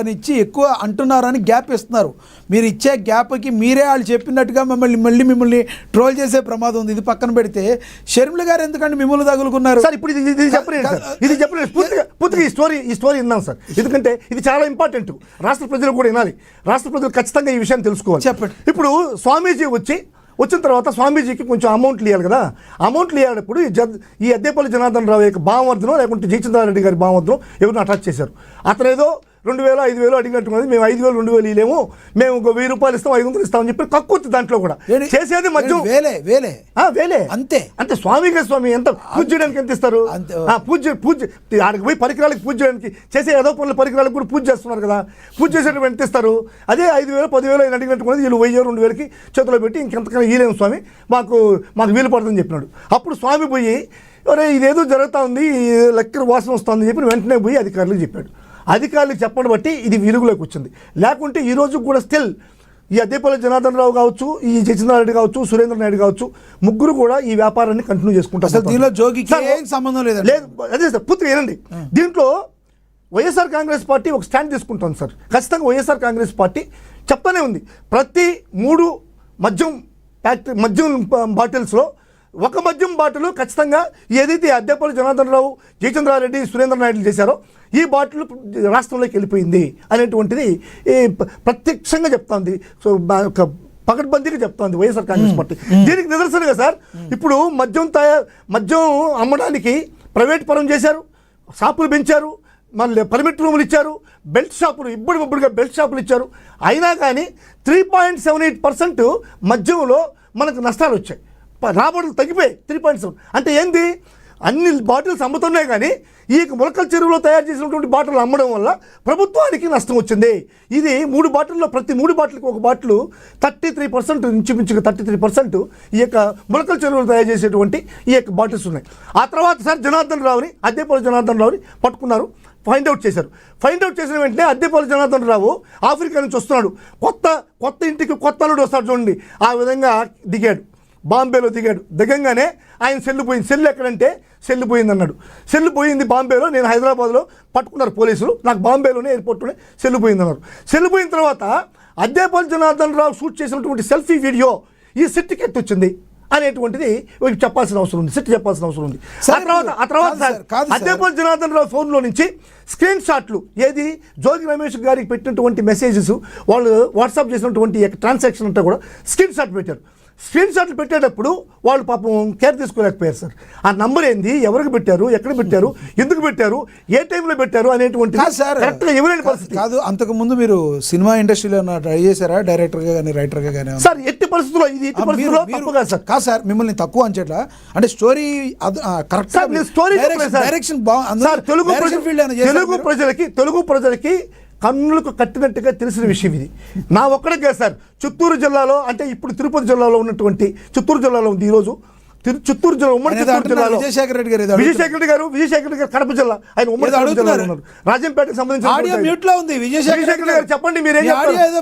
అని ఇచ్చి ఎక్కువ అంటున్నారని గ్యాప్ ఇస్తున్నారు. మీరు ఇచ్చే గ్యాప్కి మీరే వాళ్ళు చెప్పినట్టుగా మిమ్మల్ని ట్రోల్ చేసే ప్రమాదం ఉంది. ఇది పక్కన పెడితే షర్మిల గారు ఎందుకంటే మిమ్మల్ని తగులుకున్నారు సార్? ఇప్పుడు ఇది చెప్పలేదు పూర్తిగా ఈ స్టోరీ విన్నాం సార్, ఎందుకంటే ఇది చాలా ఇంపార్టెంట్. రాష్ట్ర ప్రజలు కూడా వినాలి, రాష్ట్ర ప్రజలు ఖచ్చితంగా ఈ విషయాన్ని తెలుసుకోవాలి. చెప్పండి. ఇప్పుడు స్వామీజీ వచ్చిన తర్వాత స్వామీజీకి కొంచెం అమౌంట్లు ఇవ్వాలి కదా. అమౌంట్లు ఇవ్వడప్పుడు ఈ అద్దేపల్లి జనార్దన్ రావు యొక్క భావవర్ధనం, లేకుంటే జయచంద్రారెడ్డి గారి భావవర్ధనం ఎవరిని అటాచ్ చేశారు. అతను ఏదో 2000, 5000 అడిగినట్టున్నది. మేము 5000, 2000 ఇలేము, మేము 1000 రూపాయలు ఇస్తాం, 500 ఇస్తామని చెప్పి కక్కుర్తి. దాంట్లో కూడా చేసేది మధ్య వేలే అంతే. స్వామి ఎంత పూజ చేయడానికి ఎంత ఇస్తారు? పూజ ఆడికి పోయి పరికరాలకు పూజ చేయడానికి చేసే ఏదో పనుల పరికరాలకు కూడా పూజ చేస్తున్నారు కదా. పూజ చేసేటప్పుడు ఎంత ఇస్తారు? అదే 5000, 10,000 ఆయన అడిగినట్టున్నది వీళ్ళు 1000, 2000కి చేతిలో పెట్టి ఇంకెంతకన్నా ఈలేము స్వామి, మాకు వీలు పడుతుందని చెప్పినాడు. అప్పుడు స్వామి పోయి ఇదేదో జరుగుతూ ఉంది, లెక్కర వాసన వస్తుందని చెప్పి వెంటనే పోయి అధికారులకు చెప్పాడు. అధికారులకు చెప్పడం బట్టి ఇది వెలుగులోకి వచ్చింది. లేకుంటే ఈ రోజు కూడా స్టిల్ ఈ అద్దేపల్లి జనార్దన్ రావు కావచ్చు, ఈ జయచంద్రారెడ్డి కావచ్చు, సురేంద్ర నాయుడు కావచ్చు, ముగ్గురు కూడా ఈ వ్యాపారాన్ని కంటిన్యూ చేసుకుంటారు. దీనిలో జోగికి ఏం సంబంధం లేదు. అదే సార్, పూర్తిగా వినండి. దీంట్లో వైఎస్ఆర్ కాంగ్రెస్ పార్టీ ఒక స్టాండ్ తీసుకుంటుంది సార్. ఖచ్చితంగా వైఎస్ఆర్ కాంగ్రెస్ పార్టీ చెప్తానే ఉంది, ప్రతి 3 మద్యం మద్యం బాటిల్స్లో ఒక మద్యం బాటిల్ ఖచ్చితంగా ఏదైతే అద్దెపల్లి జనార్దన్ రావు, జయచంద్రారెడ్డి, సురేంద్ర నాయుడు చేశారో ఈ బాటిల్ రాష్ట్రంలోకి వెళ్ళిపోయింది అనేటువంటిది ప్రత్యక్షంగా చెప్తోంది. సో పకడ్బందీగా చెప్తోంది వైఎస్ఆర్ కాంగ్రెస్ పార్టీ. దీనికి నిదర్శనంగా సార్ ఇప్పుడు మద్యం అమ్మడానికి ప్రైవేట్ పరం చేశారు, షాపులు పెంచారు, మళ్ళీ పర్మిట్ రూములు ఇచ్చారు, బెల్ట్ షాపులు ఇబ్బడిగా బెల్ట్ షాపులు ఇచ్చారు. అయినా కానీ 3.78% మద్యంలో మనకు నష్టాలు వచ్చాయి, రాబడులు తగ్గిపోయాయి 3.7. అంటే ఏంది, అన్ని బాటిల్స్ అమ్ముతున్నాయి కానీ ఈ మొలకల చెరువులో తయారు చేసినటువంటి బాటిల్ అమ్మడం వల్ల ప్రభుత్వానికి నష్టం వచ్చింది. ఇది 3 బాటిల్లో ప్రతి 3 బాటిల్కి ఒక బాటిల్ 33% ఇంచుమించుగా 33% ఈ యొక్క మొలకల చెరువులో తయారు చేసేటువంటి ఈ యొక్క బాటిల్స్ ఉన్నాయి. ఆ తర్వాత సార్ అద్దెపల్లి జనార్దన్ రావుని పట్టుకున్నారు, ఫైండ్ అవుట్ చేసిన వెంటనే అద్దెపల్లి జనార్దన్ రావు ఆఫ్రికా నుంచి వస్తున్నాడు, కొత్త ఇంటికి కొత్త అల్లుడు వస్తాడు చూడండి, ఆ విధంగా దిగాడు, బాంబేలో దిగంగానే ఆయన సెల్ ఎక్కడంటే సెల్ పోయింది అన్నాడు. సెల్ పోయింది బాంబేలో, నేను హైదరాబాద్లో, పట్టుకున్నారు పోలీసులు, నాకు బాంబేలోనే ఎయిర్పోర్ట్లోనే సెల్ పోయింది అన్నారు. సెల్ పోయిన తర్వాత అద్దెపల్లి జనార్దన్ రావు షూట్ చేసినటువంటి సెల్ఫీ వీడియో ఈ సిట్కి వచ్చింది అనేటువంటిది చెప్పాల్సిన అవసరం ఉంది. ఆ తర్వాత అద్దెపల్లి జనార్దన్ రావు ఫోన్లో నుంచి స్క్రీన్ షాట్లు, ఏది జోగి రమేష్ గారికి పెట్టినటువంటి మెసేజెస్, వాళ్ళు వాట్సాప్ చేసినటువంటి ట్రాన్సాక్షన్ అంతా కూడా స్క్రీన్ షాట్లు పెట్టేటప్పుడు వాళ్ళు పాపం కేర్ తీసుకోలేకపోయారు సార్. ఆ నంబర్ ఏంది, ఎవరికి పెట్టారు, ఎక్కడ పెట్టారు, ఎందుకు పెట్టారు, ఏ టైంలో పెట్టారు అనేటువంటి కరెక్ట్గా ఎవరైనా పరిస్థితి కాదు. అంతకుముందు మీరు సినిమా ఇండస్ట్రీలో ట్రై చేశారా, డైరెక్టర్గా కానీ రైటర్గా కానీ? సార్ ఎట్టి పరిస్థితుల్లో తప్పు కాదు సార్. కాదు సార్, మిమ్మల్ని తక్కువ అంచేట్లా అంటే స్టోరీ కరెక్ట్, డైరెక్షన్ తెలుగు ప్రజలకి కన్నులకు కట్టినట్టుగా తెలిసిన విషయం ఇది. నా ఒక్కడికే సార్ చిత్తూరు జిల్లాలో, అంటే ఇప్పుడు తిరుపతి జిల్లాలో ఉన్నటువంటి చిత్తూరు జిల్లాలో ఉంది ఈరోజు, చిత్తూరు జిల్లా ఉమ్మడి చిత్తూరు జిల్లాలో విజయశేఖర రెడ్డి గారు కడప జిల్లా, ఆయన ఉమ్మడి జిల్లాలో ఉన్నారు. రాజంపేటకు సంబంధించిన విజయశేఖర గారు చెప్పండి,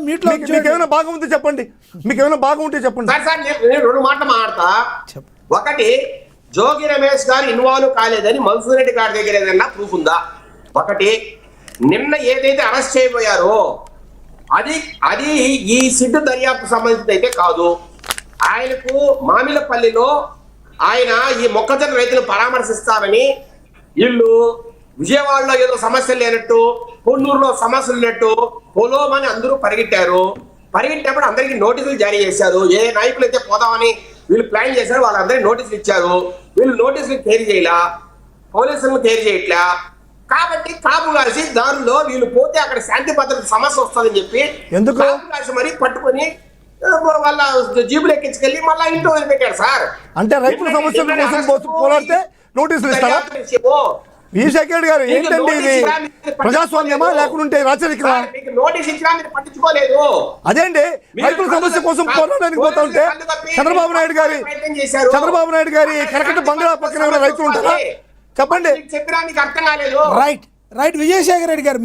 మీకేమైనా బాగా ఉంటే చెప్పండి, సార్ నేను 2 మాటలు మాట్లాడతా. ఒకటి, జోగి రమేష్ గారు ఇన్వాల్వ్ కాలేదని మన్సూర్ రెడ్డి గారి దగ్గర ఏదైనా ప్రూఫ్ ఉందా? ఒకటి, నిన్న ఏదైతే అరెస్ట్ చేయబోయారో అది ఈ సిట్టు దర్యాప్తు సంబంధించి అయితే కాదు. ఆయనకు మామిలపల్లిలో ఆయన ఈ మొక్కజొన్న రైతులు పరామర్శిస్తారని వీళ్ళు విజయవాడలో ఏదో సమస్యలు లేనట్టు, కొన్నూరులో సమస్యలు ఉన్నట్టు పొలోమని అందరూ పరిగెట్టినప్పుడు అందరికీ నోటీసులు జారీ చేశారు. ఏ నాయకులు అయితే పోదామని వీళ్ళు ప్లాన్ చేశారు వాళ్ళందరికీ నోటీసులు ఇచ్చారు. వీళ్ళు నోటీసులు తేరీ చేయలా, పోలీసులను తేరీ చేయట్లా. కాబట్టి కాపు కాసి దారిలో వీళ్ళు పోతే అక్కడ శాంతి భద్రత సమస్య వస్తుందని చెప్పి కాపు కాసి మరీ పట్టుకొని వాళ్ళ జీబులు ఎక్కించుకెళ్ళి మళ్ళీ ఇంట్లో వదిలిపెట్టారు సార్. అంటే రైతుల సమస్యల కోసం పోరాడితే నోటీసులు ఇస్తారా? విజయశేఖర్ గారు ఏంటండి ఇది, ప్రజాస్వామ్యమా లేకుంటే రాచరికమా? నోటీస్ ఇచ్చినా మీరు పట్టించుకోలేదు. అదేంటి రైతుల సమస్య కోసం పోరాడడానికి పోతా ఉంటే చంద్రబాబు నాయుడు గారి కరకట్ట బంగ్లా పక్కన రైతులు ఉంటారా? చెప్పండి. రైట్ విజయశేఖర రెడ్డి గారు,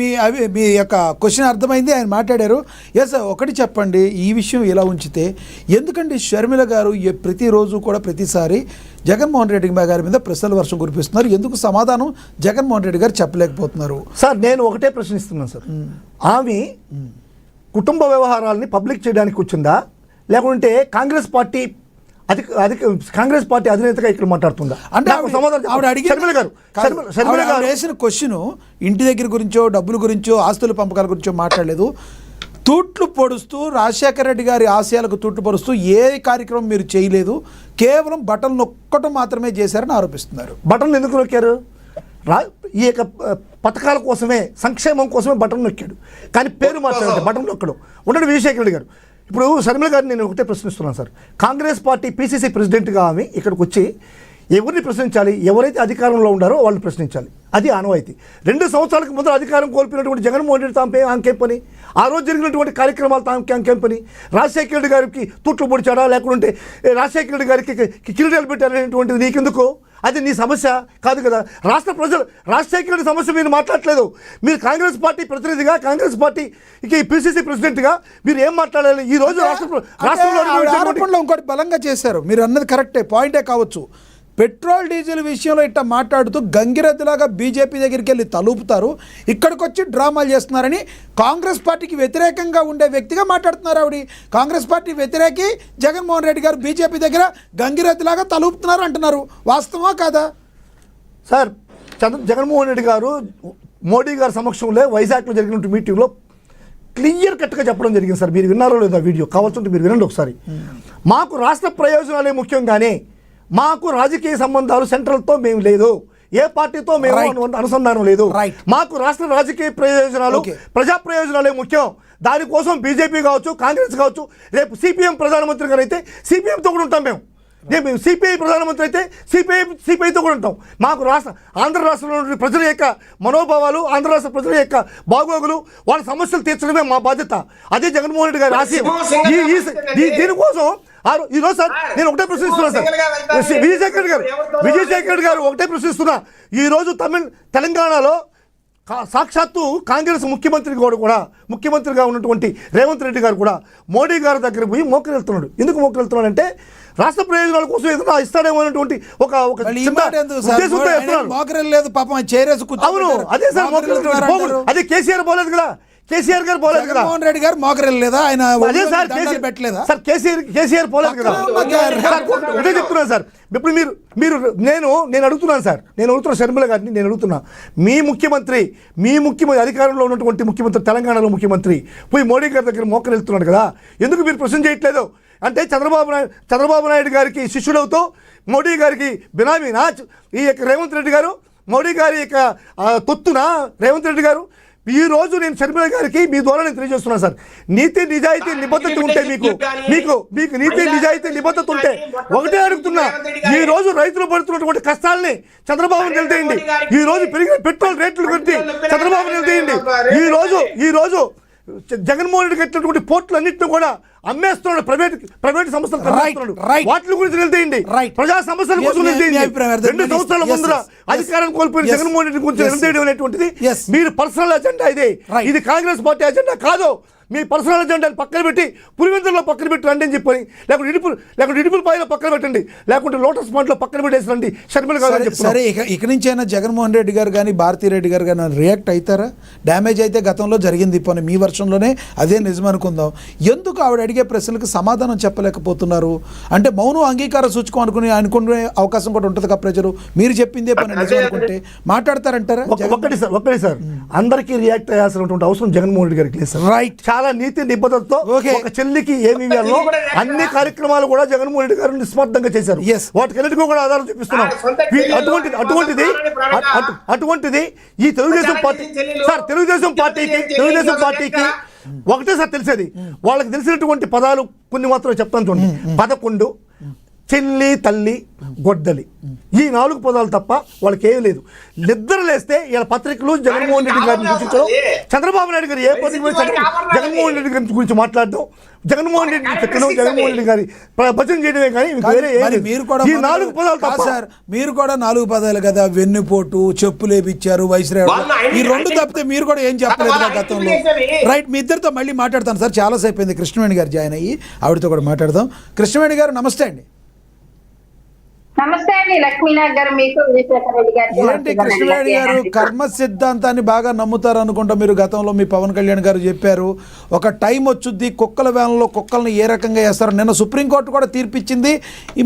మీ యొక్క క్వశ్చన్ అర్థమైంది, ఆయన మాట్లాడారు. ఎస్, ఒకటి చెప్పండి, ఈ విషయం ఇలా ఉంచితే ఎందుకండి షర్మిల గారు ప్రతిరోజు కూడా ప్రతిసారి జగన్మోహన్ రెడ్డి గారి మీద ప్రశ్నల వర్షం కురిపిస్తున్నారు? ఎందుకు సమాధానం జగన్మోహన్ రెడ్డి గారు చెప్పలేకపోతున్నారు? సార్ నేను ఒకటే ప్రశ్నిస్తున్నాను సార్, ఆమె కుటుంబ వ్యవహారాలని పబ్లిక్ చేయడానికి వచ్చిందా, లేకుంటే కాంగ్రెస్ పార్టీ అధినేతగా ఇక్కడ మాట్లాడుతుందా? అంటే ఆవిడ వేసిన క్వశ్చన్ ఇంటి దగ్గర గురించో, డబ్బుల గురించో, ఆస్తుల పంపకాల గురించో మాట్లాడలేదు. తూట్లు పొడుస్తూ రాజశేఖర రెడ్డి గారి ఆశయాలకు తూట్లు పొడుస్తూ ఏ కార్యక్రమం మీరు చేయలేదు, కేవలం బటన్ నొక్కటం మాత్రమే చేశారని ఆరోపిస్తున్నారు. బటన్ ఎందుకు నొక్కారు? ఈ యొక్క పథకాల కోసమే, సంక్షేమం కోసమే బటన్ నొక్కాడు, కానీ పేరు మాట్లాడారు బటన్ నొక్కడం ఉండడు విజయశేఖర రెడ్డి గారు. ఇప్పుడు షర్మిల గారిని నేను ఒకటే ప్రశ్నిస్తున్నాను సార్, కాంగ్రెస్ పార్టీ పిసిసి ప్రెసిడెంట్గా ఆమె ఇక్కడికి వచ్చి ఎవరిని ప్రశ్నించాలి? ఎవరైతే అధికారంలో ఉన్నారో వాళ్ళని ప్రశ్నించాలి, అది ఆనవాయితీ. 2 సంవత్సరాలకు ముందు అధికారం కోల్పోయినటువంటి జగన్మోహన్ రెడ్డి ఆమెకేం పని? ఆ రోజు జరిగినటువంటి కార్యక్రమాలు ఆమెకేం పని? రాజశేఖర రెడ్డి గారికి తూట్లు పొడిచాడా, లేకుంటే రాజశేఖర రెడ్డి గారికి కిరీటాలు పెట్టారనేటువంటిది నీకెందుకు? అది నీ సమస్య కాదు కదా. రాష్ట్ర ప్రజలు రాజశేఖర రెడ్డి సమస్య మీరు మాట్లాడలేదు. మీరు కాంగ్రెస్ పార్టీ ప్రతినిధిగా, కాంగ్రెస్ పార్టీకి పిసిసి ప్రెసిడెంట్గా మీరు ఏం మాట్లాడాలి? ఈ రోజు రాష్ట్రంలో ఇంకోటి బలంగా చేశారు. మీరు అన్నది కరెక్టే, పాయింటే కావచ్చు. పెట్రోల్ డీజిల్ విషయంలో ఇట్లా మాట్లాడుతూ గంగిరెద్దులాగా బీజేపీ దగ్గరికి వెళ్ళి తలుపుతారు, ఇక్కడికి వచ్చి డ్రామాలు చేస్తున్నారని కాంగ్రెస్ పార్టీకి వ్యతిరేకంగా ఉండే వ్యక్తిగా మాట్లాడుతున్నారు ఆవిడ. కాంగ్రెస్ పార్టీ వ్యతిరేకి జగన్మోహన్ రెడ్డి గారు బీజేపీ దగ్గర గంగిరెద్దులాగా తలుపుతున్నారు అంటున్నారు. వాస్తవా కాదా? సార్, జగన్మోహన్ రెడ్డి గారు మోడీ గారి సమక్షంలో వైజాగ్లో జరిగిన మీటింగ్లో క్లియర్ కట్గా చెప్పడం జరిగింది సార్. మీరు విన్నారో లేదో వీడియో, కావాల్సింటే మీరు వినండి ఒకసారి. మాకు రాష్ట్ర ప్రయోజనాలే ముఖ్యం, కానీ మాకు రాజకీయ సంబంధాలు సెంట్రల్తో మేము లేదు, ఏ పార్టీతో మేము అనుసంధానం లేదు. మాకు రాష్ట్ర రాజకీయ ప్రయోజనాలు, ప్రజా ప్రయోజనాలే ముఖ్యం. దానికోసం బీజేపీ కావచ్చు, కాంగ్రెస్ కావచ్చు, రేపు సిపిఎం ప్రధానమంత్రి గారు అయితే సిపిఎంతో కూడా ఉంటాం మేము. మేము సిపిఐ ప్రధానమంత్రి అయితే సిపిఐతో కూడా ఉంటాం. మాకు ఆంధ్ర రాష్ట్రంలో ఉన్న ప్రజల యొక్క మనోభావాలు, ఆంధ్ర రాష్ట్ర ప్రజల యొక్క బాగోగులు, వాళ్ళ సమస్యలు తీర్చడమే మా బాధ్యత. అదే జగన్మోహన్ రెడ్డి గారి ఆశయం. దీనికోసం ఈరోజు సార్ నేను ఒకటే ప్రశ్నిస్తున్నా సార్, విజయశేఖర్ రెడ్డి గారు ఒకటే ప్రశ్నిస్తున్నా. ఈరోజు తెలంగాణలో సాక్షాత్తు కాంగ్రెస్ ముఖ్యమంత్రిగా ఉన్నటువంటి రేవంత్ రెడ్డి గారు కూడా మోడీ గారి దగ్గర పోయి మోకరిల్తున్నాడు. ఎందుకు మోకరిల్తున్నాడు అంటే రాష్ట్ర ప్రయోజనాల కోసం ఏదైనా ఇస్తాడేమో అనేటువంటి ఒక లేదు పాపం చేరేసి. అవును, అదే సార్, అదే కేసీఆర్ పోలేదు కదా, కేసీఆర్ గారు పోలేదు కదా, జగన్మోహన్ రెడ్డి గారు మోకరిల్లేదా? ఆయన అదే సార్ పెట్టలేదా సార్? కేసీఆర్ పోలేదు కదా. ఒకటే చెప్తున్నాను సార్. ఇప్పుడు నేను అడుగుతున్నాను సార్, షర్మిల గారిని నేను అడుగుతున్నా, మీ ముఖ్యమంత్రి అధికారంలో ఉన్నటువంటి ముఖ్యమంత్రి, తెలంగాణలో ముఖ్యమంత్రి పోయి మోడీ గారి దగ్గర మోకరిల్తున్నాడు కదా, ఎందుకు మీరు ప్రశ్న చేయట్లేదు? అంటే చంద్రబాబు నాయుడు గారికి శిష్యుడవుతూ మోడీ గారికి బినామీనా ఈ యొక్క రేవంత్ రెడ్డి గారు? మోడీ గారి యొక్క తొత్తున రేవంత్ రెడ్డి గారు? ఈ రోజు నేను షర్మిల గారికి మీ ద్వారా నేను తెలియజేస్తున్నాను సార్, నీతి నిజాయితీ నిబద్ధత ఉంటే మీకు నీతి నిజాయితీ నిబద్ధత ఉంటే ఒకటే అడుగుతున్నా, ఈ రోజు రైతులు పడుతున్నటువంటి కష్టాలని చంద్రబాబు నిలదీయండి. ఈ రోజు పెరిగిన పెట్రోల్ రేట్లు గురించి చంద్రబాబు నిలదీయండి. ఈ రోజు జగన్మోహన్ రెడ్డి కట్టినటువంటి పోర్టులు అన్నింటినీ కూడా అమ్మేస్తున్నాడు, ప్రైవేట్ సంస్థలు వాటి గురించి నిలదీయండి. ప్రజా సమస్యల కోసం నిలదీయండి. 2 సంవత్సరాల ముందర అధికారం కోల్పోయిన జగన్మోహన్ రెడ్డి గురించి నిలదీయడం అనేటువంటిది మీరు పర్సనల్ అజెండా. ఇది కాంగ్రెస్ పార్టీ అజెండా కాదు. మీ పర్సనల్ అజెండాని పక్కన పెట్టి పులివెందుల్లో పక్కన పెట్టి రండి అని చెప్పని, లేకుంటే ఇడుపుల పైన పక్కన పెట్టండి, లేకుంటే లోటస్ పాయింట్లో పక్కన పెట్టేసి రండి షర్మిల గారు అని చెప్తారు. సరే, ఇక నుంచి అయినా జగన్మోహన్ రెడ్డి గారు కానీ భారతీ రెడ్డి గారు కానీ రియాక్ట్ అవుతారా? డ్యామేజ్ అయితే గతంలో జరిగింది, పోనీ మీ వర్షంలోనే అదే నిజం అనుకుందాం. ఎందుకు ఆవిడ అడిగే ప్రశ్నలకు సమాధానం చెప్పలేకపోతున్నారు? అంటే మౌనం అంగీకార సూచకం అనుకునే అవకాశం కూడా ఉంటుంది కదా ప్రజలు. మీరు చెప్పిందే పని నిజం అనుకుంటే మాట్లాడతారంటారా? ఒక్కటి సార్, అందరికీ రియాక్ట్ అయ్యాల్సినటువంటి అవసరం జగన్మోహన్ రెడ్డి గారికి లేదు సార్. రైట్, చాలా నీతి నిబద్ధతతో ఒక చెల్లికి ఏమి ఇవ్వాలో అన్ని కార్యక్రమాలు కూడా జగన్మోహన్ రెడ్డి గారు నిస్వార్థంగా చేశారు. వాటికన్నిటికీ కూడా ఆధారం చూపిస్తున్నాం. అటువంటిది ఈ తెలుగుదేశం పార్టీకి ఒకటే సార్ తెలిసేది, వాళ్ళకి తెలిసినటువంటి పదాలు కొన్ని మాత్రం చెప్తాను చూడండి. 11, చెల్లి, తల్లి, గొడ్డలి, ఈ 4 పదాలు తప్ప వాళ్ళకి ఏమీ లేదు. నిద్ర లేస్తే ఇలా పత్రికలు జగన్మోహన్ రెడ్డి గారిని సూచించడం, చంద్రబాబు నాయుడు గారు ఏ పత్రిక జగన్మోహన్ రెడ్డి గారి గురించి మాట్లాడడం, జగన్మోహన్ రెడ్డి చెప్పడం, జగన్మోహన్ రెడ్డి గారి భజన చేయడమే కానీ మీరు కూడా ఈ 4 పదాలు తప్ప. సార్, మీరు కూడా 4 పదాలు కదా, వెన్నుపోటు, చెప్పులు వేపించారు, వైస్రాయ్, ఈ 2 తప్పితే మీరు కూడా ఏం చెప్పలేదు గతంలో. రైట్, మీ ఇద్దరితో మళ్ళీ మాట్లాడతాను సార్, చాలాసేపు అయింది. కృష్ణవేణి గారు జాయిన్ అయ్యి ఆవిడతో కూడా మాట్లాడదాం. కృష్ణవేణి గారు నమస్తే అండి. నమస్తే అండి లక్ష్మీనాథ్ గారు, మీకు విజయశేఖర్ రెడ్డి గారు. ఏంటి కృష్ణవేణి గారు, కర్మ సిద్ధాంతాన్ని బాగా నమ్ముతారు అనుకుంటా మీరు. గతంలో మీ పవన్ కళ్యాణ్ గారు చెప్పారు, ఒక టైం వచ్చుద్ది, కుక్కల వ్యాన్లో కుక్కలను ఏ రకంగా వేస్తారు. నిన్న సుప్రీంకోర్టు కూడా తీర్పిచ్చింది.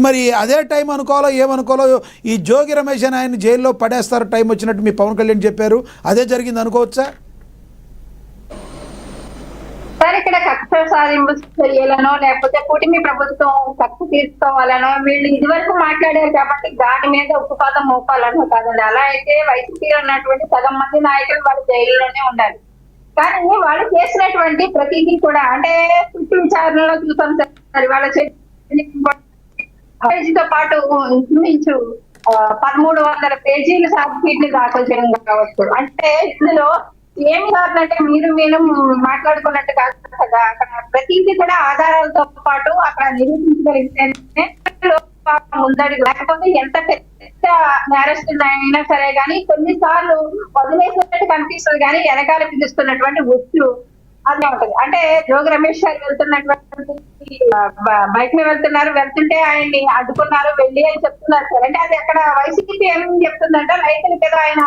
మరి అదే టైం అనుకోవాలో ఏమనుకోవాలో, ఈ జోగి రమేష్ అని ఆయన జైల్లో పడేస్తారు టైం వచ్చినట్టు మీ పవన్ కళ్యాణ్ చెప్పారు. అదే జరిగింది అనుకోవచ్చా? సార్, ఇక్కడ కక్ష సాధింపు చర్యలనో లేకపోతే కూటమి ప్రభుత్వం కక్ష తీసుకోవాలనో వీళ్ళు ఇదివరకు మాట్లాడారు కాబట్టి దాని మీద ఉక్కుపాదం మోపాలనో కాదండి. అలా అయితే వైసీపీలో ఉన్నటువంటి సగం మంది నాయకులు వాళ్ళు జైల్లోనే ఉండాలి. కానీ వాళ్ళు చేసినటువంటి ప్రతిదీ కూడా, అంటే చుట్టూ విచారణలో చూసాం సార్, వాళ్ళ పేజీతో పాటు ఇంచుమించు 1300 పేజీలు ఛార్జ్ షీట్ ని దాఖలు చేయడం కావచ్చు. అంటే ఇందులో ఏమి కాదంటే మీరు మాట్లాడుకున్నట్టు కాదు కదా, అక్కడ ప్రతిదీ కూడా ఆధారాలతో పాటు అక్కడ నిరూపించగలిగితేనే ముందడుగు. లేకపోతే ఎంత పెద్ద నేరస్తులు అయినా సరే కానీ కొన్నిసార్లు వదిలేసినట్టు కనిపిస్తుంది, కానీ వెనకాల పిలుస్తున్నటువంటి ఉచ్చు అదే ఉంటది. అంటే జోగి రమేష్ గారు వెళ్తున్నటువంటి బైక్ మీద వెళ్తుంటే ఆయన్ని అడ్డుకున్నారు వెళ్ళి అని చెప్తున్నారు సార్. అంటే అది అక్కడ వైసీపీ ఏమేమి చెప్తుందంటే రైతులకి ఏదో ఆయన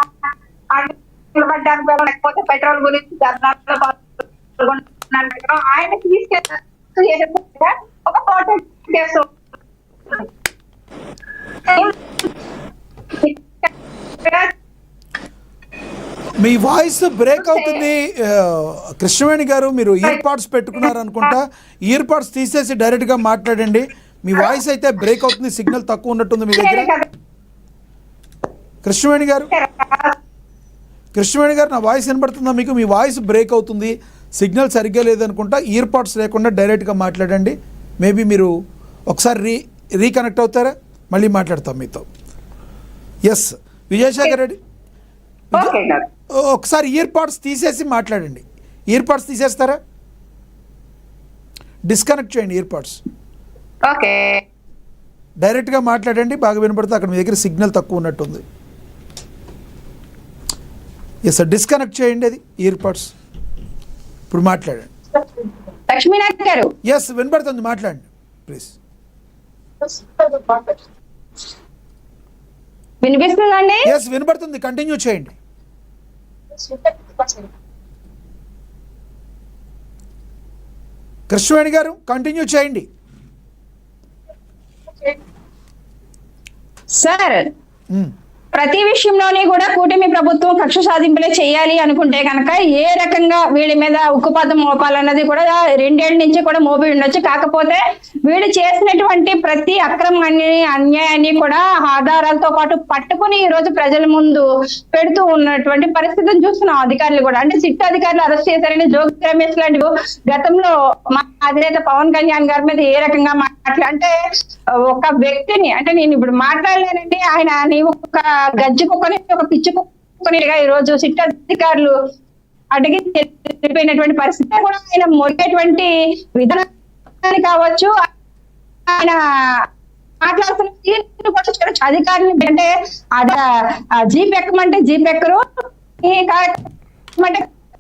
నిలబడ్డానికి లేకపోతే పెట్రోల్ గురించి ధర్నాలో పాల్గొంటున్నారు, ఆయన తీసుకెళ్ళి ఒక ఫోటో చేస్తూ మీ వాయిస్ బ్రేక్ అవుతుంది కృష్ణవేణి గారు. మీరు ఇయర్ పాడ్స్ పెట్టుకున్నారు అనుకుంటా. ఇయర్ పాడ్స్ తీసేసి డైరెక్ట్గా మాట్లాడండి. మీ వాయిస్ అయితే బ్రేక్ అవుతుంది, సిగ్నల్ తక్కువ ఉన్నట్టుంది మీ దగ్గర. కృష్ణవేణి గారు నా వాయిస్ వినపడుతుందా మీకు? మీ వాయిస్ బ్రేక్ అవుతుంది, సిగ్నల్ సరిగ్గా లేదనుకుంటా. ఇయర్ పాడ్స్ లేకుండా డైరెక్ట్గా మాట్లాడండి. మేబీ మీరు ఒకసారి రీకనెక్ట్ అవుతారా? మళ్ళీ మాట్లాడతాం మీతో. ఎస్ విజయశేఖర్ రెడ్డి, ఒకసారి ఇయర్ పాడ్స్ తీసేసి మాట్లాడండి. ఇయర్ పాడ్స్ తీసేస్తారా? డిస్కనెక్ట్ చేయండి ఇయర్ పాడ్స్. ఓకే, డైరెక్ట్గా మాట్లాడండి, బాగా వినపడుతుంది. అక్కడ మీ దగ్గర సిగ్నల్ తక్కువ ఉన్నట్టుంది. ఎస్ సార్, డిస్కనెక్ట్ చేయండి అది ఇయర్ పాడ్స్. ఇప్పుడు మాట్లాడండి. లక్ష్మీనాథ్ గారు. ఎస్ వినపడుతుంది, మాట్లాడండి ప్లీజ్. వినిపిస్తుందండి? ఎస్ వినపడుతుంది, కంటిన్యూ చేయండి. కృష్ణవేణి గారు కంటిన్యూ చేయండి. సార్, ప్రతి విషయంలోని కూడా కూటమి ప్రభుత్వం కక్ష సాధింపులే చేయాలి అనుకుంటే కనుక ఏ రకంగా వీళ్ళ మీద ఉక్కుపాతం మోపాలన్నది కూడా 2 ఏళ్ల నుంచి కూడా మోపి ఉండొచ్చు. కాకపోతే వీళ్ళు చేసినటువంటి ప్రతి అక్రమాన్ని అన్యాయాన్ని కూడా ఆధారాలతో పాటు పట్టుకుని ఈ రోజు ప్రజల ముందు పెడుతూ ఉన్నటువంటి పరిస్థితిని చూస్తున్నాం. అధికారులు కూడా అంటే సిట్ అధికారులు అరెస్ట్ చేశారని జోగి రమేష్ లాంటి గతంలో మా అధినేత పవన్ కళ్యాణ్ గారి మీద ఏ రకంగా అంటే ఒక వ్యక్తిని అంటే నేను ఇప్పుడు మాట్లాడలేనండి, ఆయన నీవు ఒక గజ్జి కుక్కని ఒక పిచ్చి కుక్కనిగా ఈ రోజు సిట్ అధికారులు అడిగి తెలిపోయినటువంటి పరిస్థితి కూడా ఆయన మొరిగేటువంటి విధానాన్ని కావచ్చు, ఆయన మాట్లాడుతున్న అధికారులు అంటే జీప్ ఎక్కమంటే జీప్ ఎక్కరు,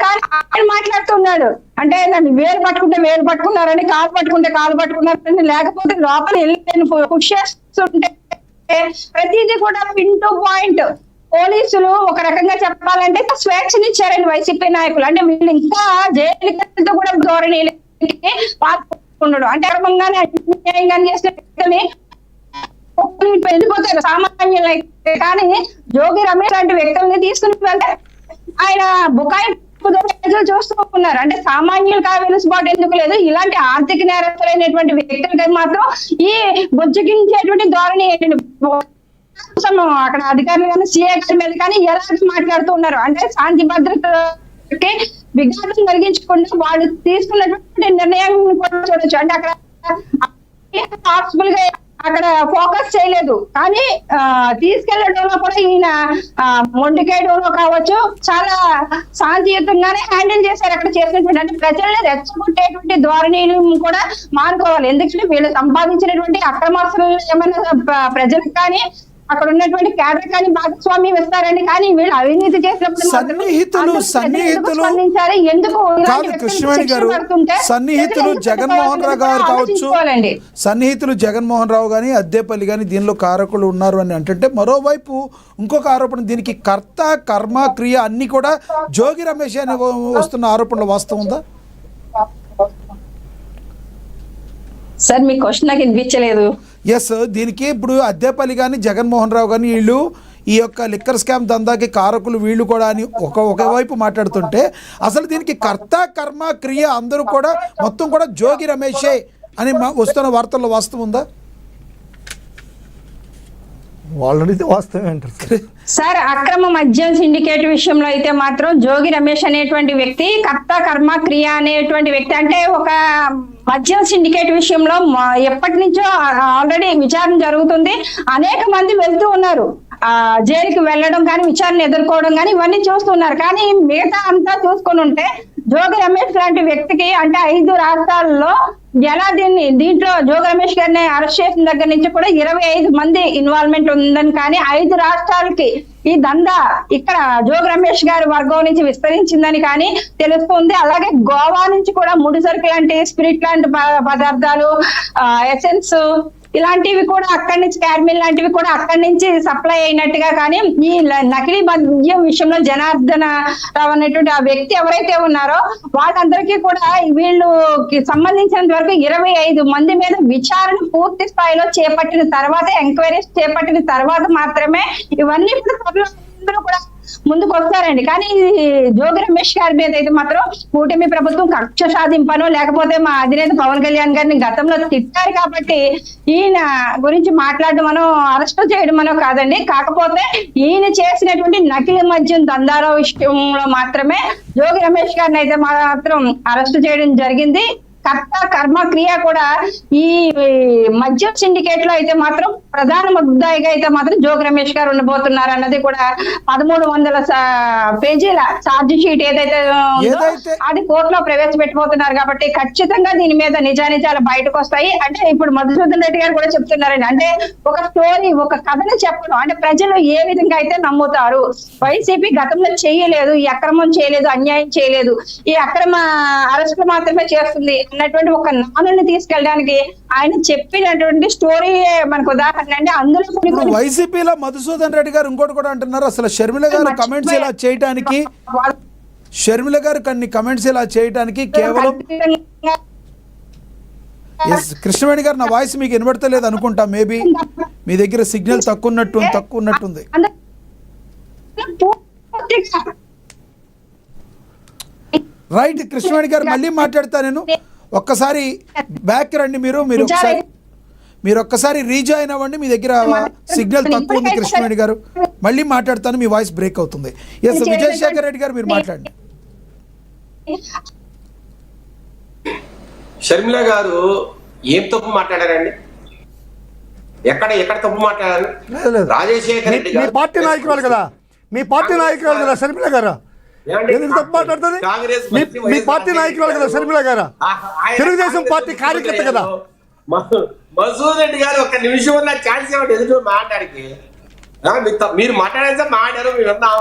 కానీ ఆయన మాట్లాడుతున్నాడు అంటే నన్ను వేలు పట్టుకుంటే వేలు పట్టుకున్నారని, కాలు పట్టుకుంటే కాలు పట్టుకున్నారని, లేకపోతే లోపల వెళ్ళి పుష్ చేస్తుంటే ప్రతిదీ కూడా పిన్ టు పాయింట్. పోలీసులు ఒక రకంగా చెప్పాలంటే స్వేచ్ఛనిచ్చారండి వైసీపీ నాయకులు. అంటే వీళ్ళు ఇంకా జైలుతో కూడా ధోరణికి పాల్గొనడం అంటే క్రమంగానే అన్యాయంగా చేసిన వ్యక్తుల్ని వెళ్ళిపోతారు సామాన్యులైతే. కానీ జోగి రమేష్ లాంటి వ్యక్తుల్ని తీసుకుని వెళ్తే ఆయన బుకాయి చూస్తూ ఉన్నారు. అంటే సామాన్యులకు ఆ వెలుసుబాటు ఎందుకు లేదు? ఇలాంటి ఆర్థిక నేరస్తులైనటువంటి వ్యక్తులకి మాత్రం ఈ బుజ్జగించేటువంటి ధోరణి అక్కడ అధికారులు కానీ సీఏ గారి మీద కానీ ఎలా మాట్లాడుతూ ఉన్నారు అంటే శాంతి భద్రతకి విఘాతం కలిగించకుండా వాళ్ళు తీసుకున్నటువంటి నిర్ణయాన్ని కూడా చూడొచ్చు. అంటే అక్కడ పాసిబుల్ గా అక్కడ ఫోకస్ చేయలేదు, కానీ తీసుకెళ్లడంలో కూడా ఈయన మొండికేయడంలో కావచ్చు చాలా శాంతియుతంగానే హ్యాండిల్ చేశారు. అక్కడ చేసినటువంటి అంటే ప్రజల్ని రెచ్చగొట్టేటువంటి ధోరణిని కూడా మానుకోవాలి. ఎందుకంటే వీళ్ళు సంపాదించినటువంటి అక్రమాస్తులు ఏమైనా ప్రజలకు కానీ అక్కడ ఉన్నటువంటి క్యాడర్ కానీ భాగస్వామ్యం ఇస్తారని, కానీ వీళ్ళు అవినీతి చేసినప్పుడు కాదు కృష్ణవేణి గారు, సన్నిహితులు జగన్మోహన్ రావు గారు కావచ్చు, సన్నిహితులు జగన్మోహన్ రావు కానీ అద్దేపల్లి కానీ దీనిలో కారకులు ఉన్నారు అని అంటే, మరోవైపు ఇంకొక ఆరోపణ దీనికి కర్త కర్మ క్రియ అన్ని కూడా జోగి రమేష్ అని వస్తున్న ఆరోపణలు వాస్తవం ఉందా? సార్ మీ క్వశ్చన్ నాకు వినిపించలేదు. ఎస్, దీనికి ఇప్పుడు అద్దేపల్లి కానీ జగన్మోహన్ రావు కానీ వీళ్ళు ఈ యొక్క లిక్కర్ స్కామ్ దందాకి కారకులు వీళ్ళు కూడా అని ఒకవైపు మాట్లాడుతుంటే, అసలు దీనికి కర్త కర్మ క్రియ అందరూ కూడా మొత్తం కూడా జోగి రమేషే అని వస్తున్న వార్తల్లో వాస్తవం ఉందా? వాళ్ళని వాస్తవం అంటారు సార్. అక్రమ మద్యం సిండికేట్ విషయంలో అయితే మాత్రం జోగి రమేష్ అనేటువంటి వ్యక్తి కర్త కర్మ క్రియ అనేటువంటి వ్యక్తి అంటే ఒక మద్యం సిండికేట్ విషయంలో ఎప్పటి నుంచో ఆల్రెడీ విచారణ జరుగుతుంది. అనేక మంది వెళ్తూ ఉన్నారు, జైలుకి వెళ్ళడం కానీ విచారణ ఎదుర్కోవడం కానీ ఇవన్నీ చూస్తున్నారు. కానీ మిగతా అంతా చూసుకొని ఉంటే జోగి రమేష్ లాంటి వ్యక్తికి అంటే 5 రాష్ట్రాల్లో ఎలా దీంట్లో జోగి రమేష్ గారిని అరెస్ట్ చేసిన దగ్గర నుంచి కూడా 25 మంది ఇన్వాల్వ్మెంట్ ఉందని, కానీ 5 రాష్ట్రాలకి ఈ దందా ఇక్కడ జోగి రమేష్ గారి వర్గం నుంచి విస్తరించిందని కానీ తెలుస్తుంది. అలాగే గోవా నుంచి కూడా ముడిసరుకు లాంటి స్పిరిట్ లాంటి పదార్థాలు, ఎసెన్స్ ఇలాంటివి కూడా అక్కడి నుంచి, క్యాడ్మిల్ లాంటివి కూడా అక్కడి నుంచి సప్లై అయినట్టుగా, కానీ ఈ నకిలీ మద్యం విషయంలో జనార్దన రావు అనేటువంటి ఆ వ్యక్తి ఎవరైతే ఉన్నారో వాళ్ళందరికీ కూడా వీళ్ళకి సంబంధించినంత వరకు 25 మంది మీద విచారణ పూర్తి స్థాయిలో చేపట్టిన తర్వాత, ఎంక్వైరీస్ చేపట్టిన తర్వాత మాత్రమే ఇవన్నీ కూడా కూడా ముందుకు వస్తారండి. కానీ జోగి రమేష్ గారి మీద అయితే మాత్రం కూటమి ప్రభుత్వం కక్ష సాధింపనో లేకపోతే మా అధినేత పవన్ కళ్యాణ్ గారిని గతంలో తిట్టారు కాబట్టి ఈయన గురించి మాట్లాడమనో అరెస్ట్ చేయడమనో కాదండి. కాకపోతే ఈయన చేసినటువంటి నకిలీ మద్యం దందాల విషయంలో మాత్రమే జోగి రమేష్ గారిని అయితే మాత్రం అరెస్ట్ చేయడం జరిగింది. కర్త కర్మ క్రియ కూడా ఈ మద్యం సిండికేట్ లో అయితే మాత్రం ప్రధాన ముద్దాయిగా అయితే మాత్రం జోగి రమేష్ గారు ఉండబోతున్నారు అన్నది కూడా 1300 పేజీల ఛార్జ్ షీట్ ఏదైతే ఉందో అది కోర్టులో ప్రవేశపెట్టబోతున్నారు కాబట్టి ఖచ్చితంగా దీని మీద నిజానిజాలు బయటకు వస్తాయి. అంటే ఇప్పుడు మధుసూదన్ రెడ్డి గారు కూడా చెప్తున్నారండి, అంటే ఒక స్టోరీ, ఒక కథను చెప్పడం, అంటే ప్రజలు ఏ విధంగా అయితే నమ్ముతారు, వైసీపీ గతంలో చేయలేదు, ఈ అక్రమం చేయలేదు, అన్యాయం చేయలేదు, ఈ అక్రమ అరెస్టులు మాత్రమే చేస్తుంది అన్నటువంటి ఒక నానుని తీసుకెళ్ళడానికి ఆయన చెప్పినటువంటి స్టోరీ మనకు ఉదాహరణ అండి. అందులో వైసీపీలో మధుసూదన్ రెడ్డి గారు ఇంకోటి కూడా అంటున్నారు, అసలు షర్మిల గారు కమెంట్స్ ఇలా చేయడానికి, షర్మిల గారు కొన్ని కమెంట్స్ ఇలా చేయడానికి కేవలం కృష్ణవేణి గారు, నా వాయిస్ మీకు వినబడతలేదు అనుకుంటా, మేబీ మీ దగ్గర సిగ్నల్ తక్కువ ఉన్నట్టుంది. రైట్ కృష్ణవేణి గారు, మళ్ళీ మాట్లాడతా నేను, ఒక్కసారి బ్యాక్ రండి, మీరు ఒక్కసారి రీజాయిన్ అవ్వండి, మీ దగ్గర సిగ్నల్ తక్కువ ఉంది కృష్ణవేణి గారు, మళ్ళీ మాట్లాడతాను, మీ వాయిస్ బ్రేక్ అవుతుంది. ఎస్ విజయశేఖర్ రెడ్డి గారు మీరు మాట్లాడండి. షర్మిల గారు ఏం తప్పు మాట్లాడారండి? ఎక్కడ తప్పు మాట్లాడారు? రాజశేఖర్ రెడ్డి గారు పార్టీ నాయకురాలు కదా, మీ పార్టీ నాయకురాలు కదా షర్మిల గారు, ఎందుకు తప్పు మాట్లాడుతుంది? మీ పార్టీ నాయకురాలు కదా షర్మిల గారు, తెలుగుదేశం పార్టీ కార్యకర్త కదా. మసూద్ రెడ్డి గారు ఒక్క నిమిషం ఉన్న ఛాన్స్ ఇవ్వండి ఎదురు మాట్లాడికి. మీరు మాట్లాడారు, మాట్లాడారు, మేము విన్నాం,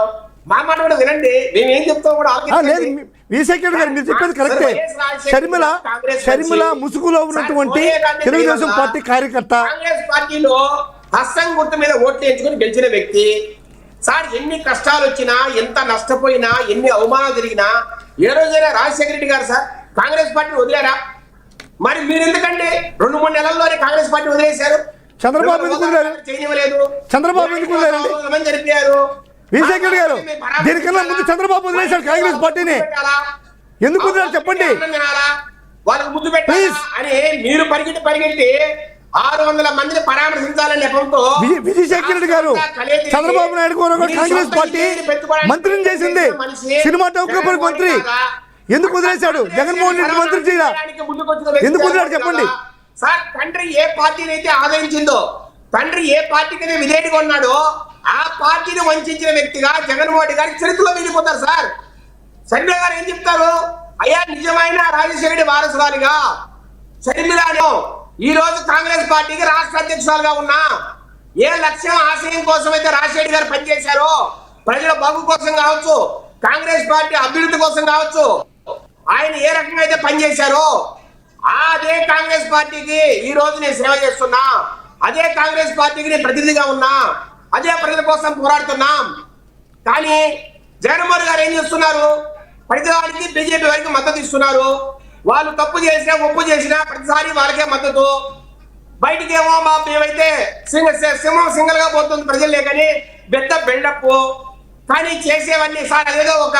మా మాట కూడా వినండి, మేము ఏం చెప్తాం కూడా లేదు. విజయశేఖర్ గారు మీరు చెప్పేది కరెక్టే. షర్మిల ముసుగులో ఉన్నటువంటి తెలుగుదేశం పార్టీ కార్యకర్త, కాంగ్రెస్ పార్టీలో హస్తం గుర్తు మీద ఓట్లు వేయించుకుని గెలిచిన వ్యక్తి సార్. ఎన్ని కష్టాలు వచ్చినా, ఎంత నష్టపోయినా, ఎన్ని అవమానాలు జరిగినా ఏ రోజైనా రాజశేఖర రెడ్డి గారు సార్ కాంగ్రెస్ పార్టీ వదిలేరా? మరి మీరు ఎందుకంటే 2-3 నెలల్లోనే కాంగ్రెస్ పార్టీ వదిలేశారు? చంద్రబాబు ఎందుకు చేయనివ్వలేదు, చంద్రబాబు ఎందుకు జరిపారు? విజయశేఖర్ గారు దీనికన్నా ముందు చంద్రబాబు వదిలేశారు కాంగ్రెస్ పార్టీని, ఎందుకు వదిలేరు చెప్పండి. వాళ్ళకి ముద్దు పెట్టాలి అని మీరు పరిగెట్టి 600 మందిని పరామర్శించాలని నెపంతో విజయశేఖర్ రెడ్డి గారు చంద్రబాబు నాయుడు గారు కాంగ్రెస్ పార్టీ మంత్రిని చేసింది, సినిమాటోగ్రఫర్ మంత్రి, ఎందుకు వదిలేశాడు? జగన్మోహన్ రెడ్డి మంత్రి ఎందుకు వదిలేడు చెప్పండి. సార్ తండ్రి ఏ పార్టీని అయితే ఆదరించిందో, తండ్రి ఏ పార్టీకి విధేయుడిగా ఉన్నాడో ఆ పార్టీని వంచిన వ్యక్తిగా జగన్మోహన్ రెడ్డి గారి చరిత్రలో మిగిలిపోతారు సార్. షర్మిల గారు ఏం చెప్తారు? అయ్యా నిజమైన రాజశేఖర రెడ్డి వారసురాలిగా షర్మిలను ఈ రోజు కాంగ్రెస్ పార్టీకి రాష్ట్ర అధ్యక్షురాలుగా ఉన్నా, ఏ లక్ష్యం ఆశయం కోసం అయితే రాజశేఖర గారు పనిచేశారో, ప్రజల బాగు కోసం కావచ్చు, కాంగ్రెస్ పార్టీ అభివృద్ధి కోసం కావచ్చు, ఆయన ఏ రకంగా అయితే పనిచేశారో అదే కాంగ్రెస్ పార్టీకి ఈ రోజు నేను సేవ చేస్తున్నా, అదే కాంగ్రెస్ పార్టీకి నేను ప్రతినిధిగా ఉన్నా, అదే ప్రజల కోసం పోరాడుతున్నాం. కానీ జగన్మోహన్ గారు ఏం చేస్తున్నారు? ప్రతిదానికి బీజేపీ వారికి మద్దతు ఇస్తున్నారు. వాళ్ళు తప్పు చేసినా ఒప్పు చేసినా ప్రతిసారి వాళ్ళకే మద్దతు. బయటికేమో మేమైతే సింహం సింగల్ గా పోతుంది ప్రజలే కానీ పెద్ద బిల్డప్. కానీ చేసేవన్నీ సార్ అదేదో ఒక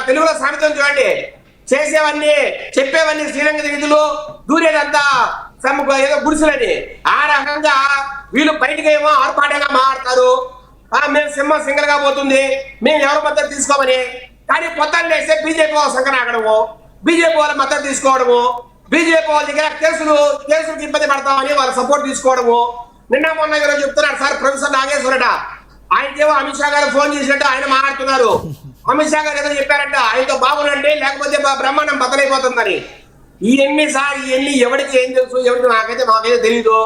తెలుగులో సామెతం చూడండి, చేసేవన్నీ చెప్పేవన్నీ శ్రీరంగ నిధులు, దూరేదంతా ఏదో గుడిసెలని. ఆ రకంగా వీళ్ళు బయటకేమో ఆర్పాటంగా మాట్లాడతారు, మేము సింగల్ గా పోతుంది, మేము ఎవరి మద్దతు తీసుకోమని. కానీ పొద్దున్న లేస్తే బీజేపీ వాళ్ళ సంకనాకడము, బీజేపీ వాళ్ళ మద్దతు తీసుకోవడము, బీజేపీ వాళ్ళ దగ్గర కేసులకు ఇబ్బంది పడతామని వాళ్ళ సపోర్ట్ తీసుకోవడము. నిన్న మొన్న చెప్తున్నారు సార్ ప్రొఫెసర్ నాగేశ్వరట, ఆయనకేమో అమిత్ షా గారు ఫోన్ చేసినట్టు ఆయన మాట్లాడుతున్నారు. అమిత్ షా గారు ఏదో చెప్పారంట, ఆయనతో బాగుండండి లేకపోతే బ్రహ్మాండం బద్దలైపోతుందని. ఇవన్నీ సార్, ఇవన్నీ ఎవరికి ఏం తెలుసు, ఎవరికి మాకైతే తెలీదు.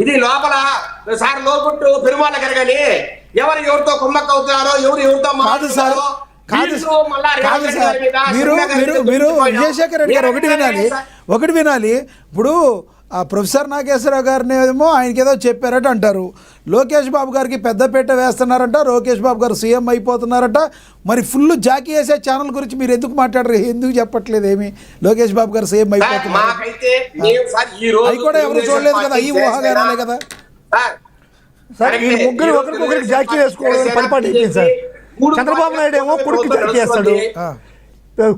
ఇది లోపల సార్ లోపుట్టు పెరుమాళ్ళ కరగని ఎవరితో కుమ్మక్క అవుతున్నారో, ఎవరితో కాదు సార్, కాదు సార్, మీరు విజయశేఖర్ రెడ్డి గారు ఒకటి వినాలి. ఇప్పుడు ఆ ప్రొఫెసర్ నాగేశ్వరరావు గారిని ఏమో ఆయనకి ఏదో చెప్పారట అంటారు, లోకేష్ బాబు గారికి పెద్దపీట వేస్తున్నారంట, లోకేష్ బాబు గారు సీఎం అయిపోతున్నారట. మరి ఫుల్ జాకీ వేసే ఛానల్ గురించి మీరు ఎందుకు మాట్లాడరు, ఎందుకు చెప్పట్లేదు ఏమి? లోకేష్ బాబు గారు సీఎం అయిపోతున్నారు అవి కూడా ఎవరు చూడలేదు కదా, ఈ ఊహాగానాలే కదా సార్. ఈ ముగ్గురు ఒకరికొకరికి జాకీ వేసుకోవడం పరిపాటి అయిపోయింది సార్. చంద్రబాబు నాయుడు ఏమో కొడుకు జాకీ వేస్తాడు,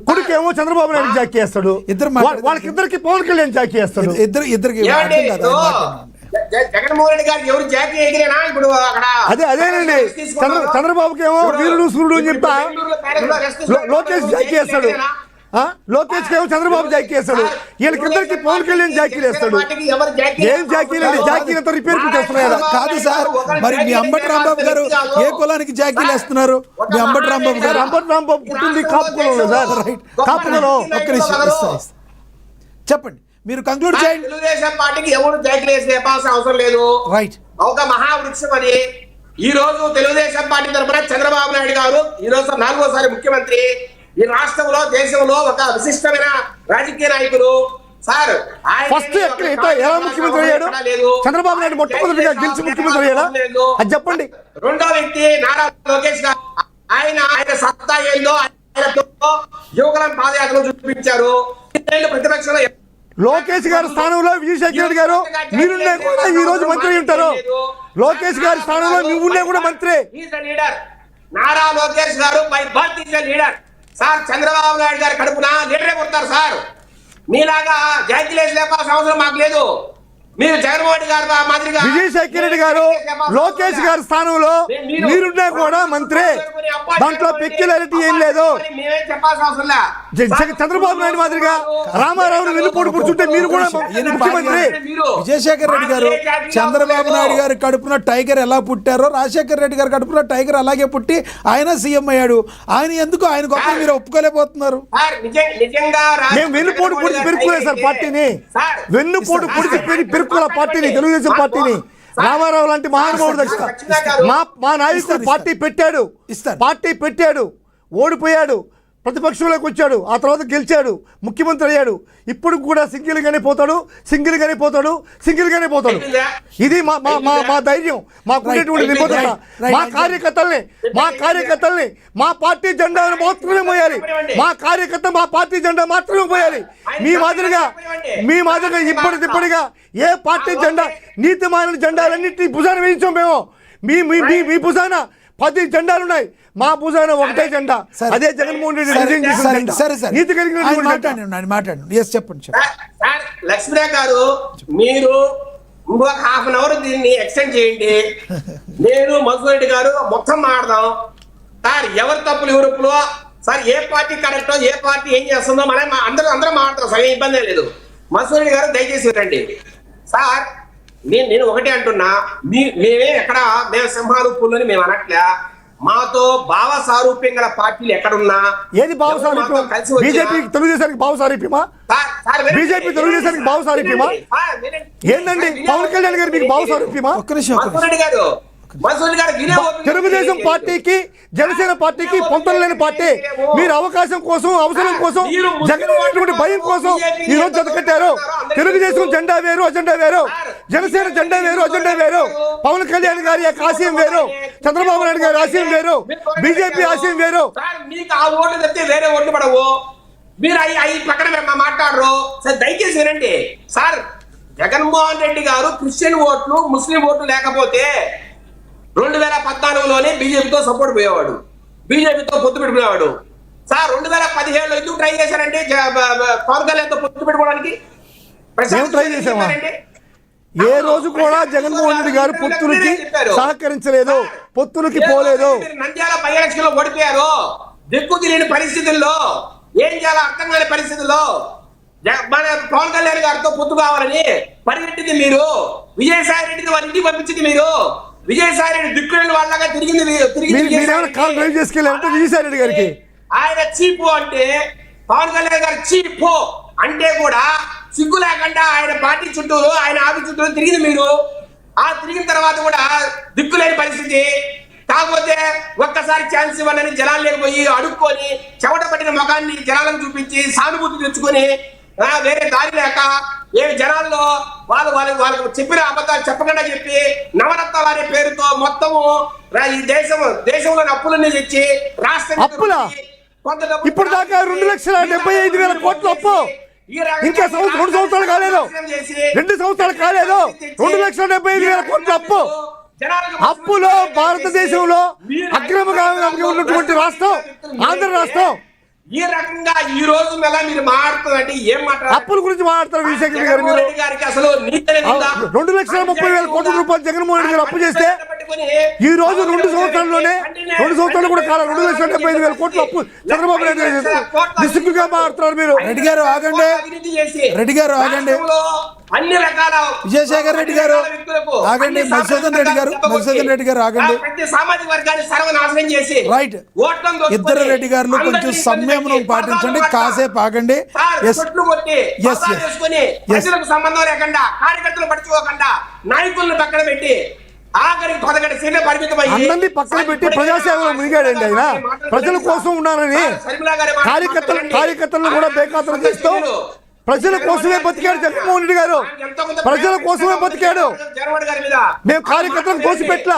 కొడుకేమో చంద్రబాబు నాయుడు జాకీ వేస్తాడు, వాళ్ళకిద్దరికి పవన్ కళ్యాణ్ జాకీ వేస్తాడు. ఇద్దరికి జగన్మోహన్ రెడ్డి గారికి ఎవరు జాకీ ఎగిరేనా ఇప్పుడు అక్కడ? అదేనండి, చంద్రబాబుకి ఏమో వీరుడు సూర్యుడు అని చెప్తా లోకేష్ జాకీ వేస్తాడు, లోకేష్ ఏమో చంద్రబాబు జాకీ వేస్తాడు, వీళ్ళకిద్దరికి పవన్ కళ్యాణ్ జాకీ వేస్తాడు. ఏం జాకీ లేదు, జాకీలతో రిపేర్ చేస్తున్నారు కదా. కాదు సార్, మరి మీ అంబటి రాంబాబు గారు ఏ కులానికి జాకీలు వేస్తున్నారు? మీ అంబటి రాంబాబు గారు, అంబటి రాంబాబు పుట్టింది కాపు కులంలో సార్, కాపు కులం. ఒక్క నిమిషం చెప్పండి, మీరు కంక్లూడ్ చేయండి. తెలుగుదేశం పార్టీకి ఎవరు జాకీలు వేసి చెప్పాల్సిన అవసరం లేదు. రైట్, ఒక మహావృక్షం అని. ఈ రోజు తెలుగుదేశం పార్టీ తరఫున చంద్రబాబు నాయుడు గారు ఈ రోజు 4వ ముఖ్యమంత్రి. ఈ రాష్ట్రంలో, దేశంలో ఒక విశిష్టమైన రాజకీయ నాయకులు సార్. ఫస్ట్ ఎలా ముఖ్యమంత్రి అయ్యాడు? చంద్రబాబు నాయుడు మొట్టమొదటిగా గెలిచి ముఖ్యమంత్రి అయ్యాడా అది చెప్పండి. రెండో వ్యక్తి నారా లోకేష్ గారు. ఆయన సత్తా ఏందో యువకులను పాదయాత్రలు చూపించారు. ప్రతిపక్షంలో లోకేష్ గారి స్థానంలో విజయశేఖర్ రెడ్డి గారు మీరున్నా కూడా ఈ రోజు మంత్రి ఉంటారు. లోకేష్ గారి స్థానంలో నువ్వున్నా కూడా మంత్రి. నారా లోకేష్ గారు by birth is a leader sir. Chandrababu Naidu గారి కడుపున లీడరే కొడతారు సార్. మీలాగా జాతీయ లేపాల్సిన అవసరం మాకు లేదు. మీరు జగన్మోహన్ రెడ్డి గారు మాదిరిగా విజయశేఖర్ రెడ్డి గారు లోకేష్ గారి స్థానంలో మీరున్నా కూడా మంత్రి, దాంట్లో పెక్యులారిటీ ఏం లేదు. చంద్రబాబు నాయుడు మాదిరిగా రామారావుని వెన్నుపోటు కూర్చుంటే మీరు కూడా ముఖ్యమంత్రి. విజయశేఖర్ రెడ్డి గారు చంద్రబాబు నాయుడు గారి కడుపున టైగర్ ఎలా పుట్టారో రాజశేఖర్ రెడ్డి గారి కడుపున టైగర్ అలాగే పుట్టి ఆయన సీఎం అయ్యాడు. ఆయన ఎందుకు ఆయన గొప్ప మీరు ఒప్పుకోలేకపోతున్నారు? మేము వెన్నుపోటు పొడిచి పెరుక్కులే సార్ పార్టీని, వెన్నుపోటు పొడిచి పెరుక్కుల పార్టీని, తెలుగుదేశం పార్టీని. రామారావు లాంటి మహానుభావుడు దగ్గర మా నాయకుడు పార్టీ పెట్టాడు, ఓడిపోయాడు, ప్రతిపక్షంలోకి వచ్చాడు, ఆ తర్వాత గెలిచాడు, ముఖ్యమంత్రి అయ్యాడు. ఇప్పుడు కూడా సింగిల్ గానే పోతాడు. ఇది మా ధైర్యం, మాకున్నటువంటి నిబద్ధత. మా కార్యకర్తల్ని మా పార్టీ జెండాను మాత్రమే మోయాలి. మా కార్యకర్త మా పార్టీ జెండా మాత్రమే మోయాలి. మీ మాదిరిగా ఇప్పటిగా ఏ పార్టీ జెండా, నీతిమాలిన జెండాలన్నింటినీ భుజాన వేయించాం మేము. మీ భుజాన 10 జెండాలు ఉన్నాయి, మా భుజాన ఒకటే జెండా, అదే జగన్మోహన్ రెడ్డి నీతి మాట్లాడండి. చెప్పండి. లక్ష్మీరా గారు, మీరు ఇంకొక హాఫ్ అన్ అవర్ దీన్ని ఎక్స్టెండ్ చేయండి. నేను మధుసూదన్ రెడ్డి గారు మొత్తం మాట్లాడదాం సార్. ఎవరి తప్పులు ఎవరుప్పులో సార్, ఏ పార్టీ కరెక్టో, ఏ పార్టీ ఏం చేస్తుందో మనం అందరం మాట్లాడతాం సార్, ఏ ఇబ్బంది లేదు. మధుసూదన్ రెడ్డి గారు దయచేసి రండి సార్. నేను ఒకటే అంటున్నా, మేము సింహాలు పుల్లని మేము అనట్లే. మాతో భావ సారూప్యం గల పార్టీలు ఎక్కడున్నా, ఏది భావ సారూప్యం? బీజేపీ తెలుగుదేశానికి భావ సారూప్యమా? బీజేపీ తెలుగుదేశానికి భావ సారూప్యమా? ఏందండి పవన్ కళ్యాణ్ గారు మీకు భావ సారూప్యమా? తెలుగుదేశం పార్టీకి జనసేన పార్టీకి పొంతలు లేని పార్టీ. మీరు అవకాశం కోసం, అవసరం కోసం, జగన్ భయం కోసం ఈ రోజు జతకట్టారు. తెలుగుదేశం జెండా వేరు, అజెండా వేరు. జనసేన జెండా వేరు, అజెండా వేరు. పవన్ కళ్యాణ్ గారి ఆశయం వేరు, చంద్రబాబు నాయుడు గారి ఆశయం వేరు, బీజేపీ ఆశయం వేరు. మీకు ఆ ఓట్లు తెస్తే వేరే ఓట్లు పడవు. మీరు అవి పక్కన మాట్లాడరు సార్. దయచేసి వినండి సార్. జగన్మోహన్ రెడ్డి గారు క్రిస్టియన్ ఓట్లు, ముస్లిం ఓట్లు లేకపోతే 2014లోనే బీజేపీతో సపోర్ట్ పోయేవాడు, బీజేపీతో పొత్తు పెట్టుకునేవాడు సార్. 2017లో ఎందుకు ట్రై చేశారంటే పవన్ కళ్యాణ్తో పొత్తు పెట్టుకోవడానికి ట్రై చేశామంటే ఏ రోజు కూడా జగన్మోహన్ రెడ్డి గారు పొత్తులకి సహకరించలేదు, పొత్తులకి పోలేదు. నంద్యాల బై ఎలక్షన్లో ఓడిపోయారు. దిక్కు తెలియని పరిస్థితుల్లో, ఏం చేయాలో అర్థం కాని పరిస్థితుల్లో మన పవన్ కళ్యాణ్ గారితో పొత్తు కావాలని పరిగెట్టింది మీరు. విజయసాయి రెడ్డిని వారి ఇంటికి పంపించింది మీరు. విజయసాయి రెడ్డి దిక్కులేని వాళ్ళగా తిరిగింది మీరేమైనా కాల్ డ్రైవ్ చేసుకెళ్ళారంటే విజయసాయి రెడ్డి గారికి ఆయన చీపు అంటే పవన్ కళ్యాణ్ గారు చీపు అంటే కూడా సిగ్గు లేకుండా ఆయన పార్టీ చుట్టూరు ఆయన ఆఫీస్ చుట్టూరు తిరిగింది మీరు. ఆ తిరిగిన తర్వాత కూడా దిక్కులేని పరిస్థితి. కాకపోతే ఒక్కసారి ఛాన్స్ ఇవ్వాలని జనాలు లేకపోయి అడుక్కొని చెమట పట్టిన ముఖాన్ని జనాలను చూపించి సానుభూతి తెచ్చుకొని వేరే దారి లేక ఏమి జనాల్లో వాళ్ళకు చెప్పిన అబద్ధాలు చెప్పకుండా చెప్పి నవరత్నాలు అనే పేరుతో మొత్తము ఈ దేశంలోని అప్పులన్నీ తెచ్చి రాష్ట్రం ఇప్పుడు దాకా 2,75,000 కోట్ల అప్పు ఇంకా 2 సంవత్సరాలు కాలేదు, 2 సంవత్సరాలు కాలేదు, 2,75,000 కోట్ల అప్పు. అప్పులో భారతదేశంలో అక్రమంగా ఉన్నటువంటి రాష్ట్రం ఆంధ్ర రాష్ట్రం. ఈ రకంగా ఈ రోజు మీరు మాట్లాడుతుందంటే ఏం మాట్లాడారు? అప్పుల గురించి మాట్లాడతారు విజయశేఖర్ గారు. మీరు అసలు 2,30,000 కోట్ల రూపాయలు జగన్మోహన్ రెడ్డి గారు అప్పు చేస్తే ఈ రోజు 2 సంవత్సరాల్లోనే 2 సంవత్సరాలు కూడా కాదు 2,75,000 కోట్ల అప్పు చంద్రబాబు నాయుడు గారు చేస్తారు. డిస్ట్రిక్ట్ గా మాట్లాడుతున్నారు మీరు. రెడ్డి గారు ఆగండి, రెడ్డి గారు ఆగండి, అన్ని రకాల విజయశేఖర్ రెడ్డి గారు ఆగండి, మధుసూదన్ రెడ్డి గారు, మధుసూదన్ రెడ్డి గారు ఆగండి. ప్రతి సామాజిక వర్గాన్ని సర్వనాశనం చేసి రైట్, ఇద్దరు రెడ్డి గారు కొంచెం సంయమనం పాటించండి, కాసేపు ఆగండి. సంబంధం లేకుండా కార్యకర్తలు పడుచుకోకుండా నాయకులను పక్కన పెట్టి ఆఖరికి 11 సీట్ల పరిమితమై అందరినీ పక్కన పెట్టి ప్రజాసేవలో మునిగాడండి ఆయన. ప్రజల కోసం ఉన్నారని కార్యకర్తలను కూడా బేఖాతరు చేస్తూ ప్రజల కోసమే బతికాడు జగన్మోహన్ రెడ్డి గారు. ప్రజల కోసమే బతికాడు. మేము కార్యకర్తలకు దోషిపెట్లా,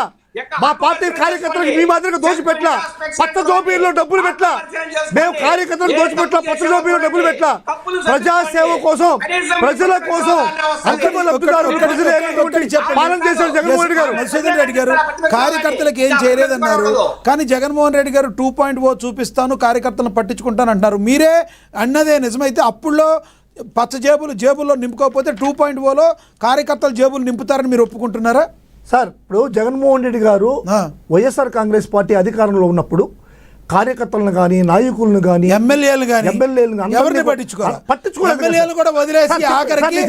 మా పార్టీ కార్యకర్తలకు మీ మాదిరిగా దోషిపెట్లా, పచ్చ జోబీలో డబ్బులు పెట్టలా. మేము కార్యకర్తలకు దోషిపెట్లా, పచ్చ జోబీలో డబ్బులు పెట్టలా. ప్రజాసేవ కోసం, ప్రజల కోసం అంతిమ లబ్ధిదారు పాలన చేశారు జగన్మోహన్ రెడ్డి గారు. మధుసూదన్ రెడ్డి గారు కార్యకర్తలకు ఏం చేయలేదన్నారు, కానీ జగన్మోహన్ రెడ్డి గారు 2.0 చూపిస్తాను, కార్యకర్తలను పట్టించుకుంటాను అంటున్నారు. మీరే అన్నదే నిజమైతే అప్పుల్లో పచ్చ జేబుల్లో నింపుకోకపోతే 2.0లో కార్యకర్తల జేబులు నింపుతారని మీరు ఒప్పుకుంటున్నారా? సార్, ఇప్పుడు జగన్మోహన్ రెడ్డి గారు వైఎస్ఆర్ కాంగ్రెస్ పార్టీ అధికారంలో ఉన్నప్పుడు కార్యకర్తలను కానీ నాయకులను కానీ ఎమ్మెల్యేలు ఎవరిని పట్టించుకోవాలి? ఎమ్మెల్యేలు కూడా వదిలేసి ఆఖరికి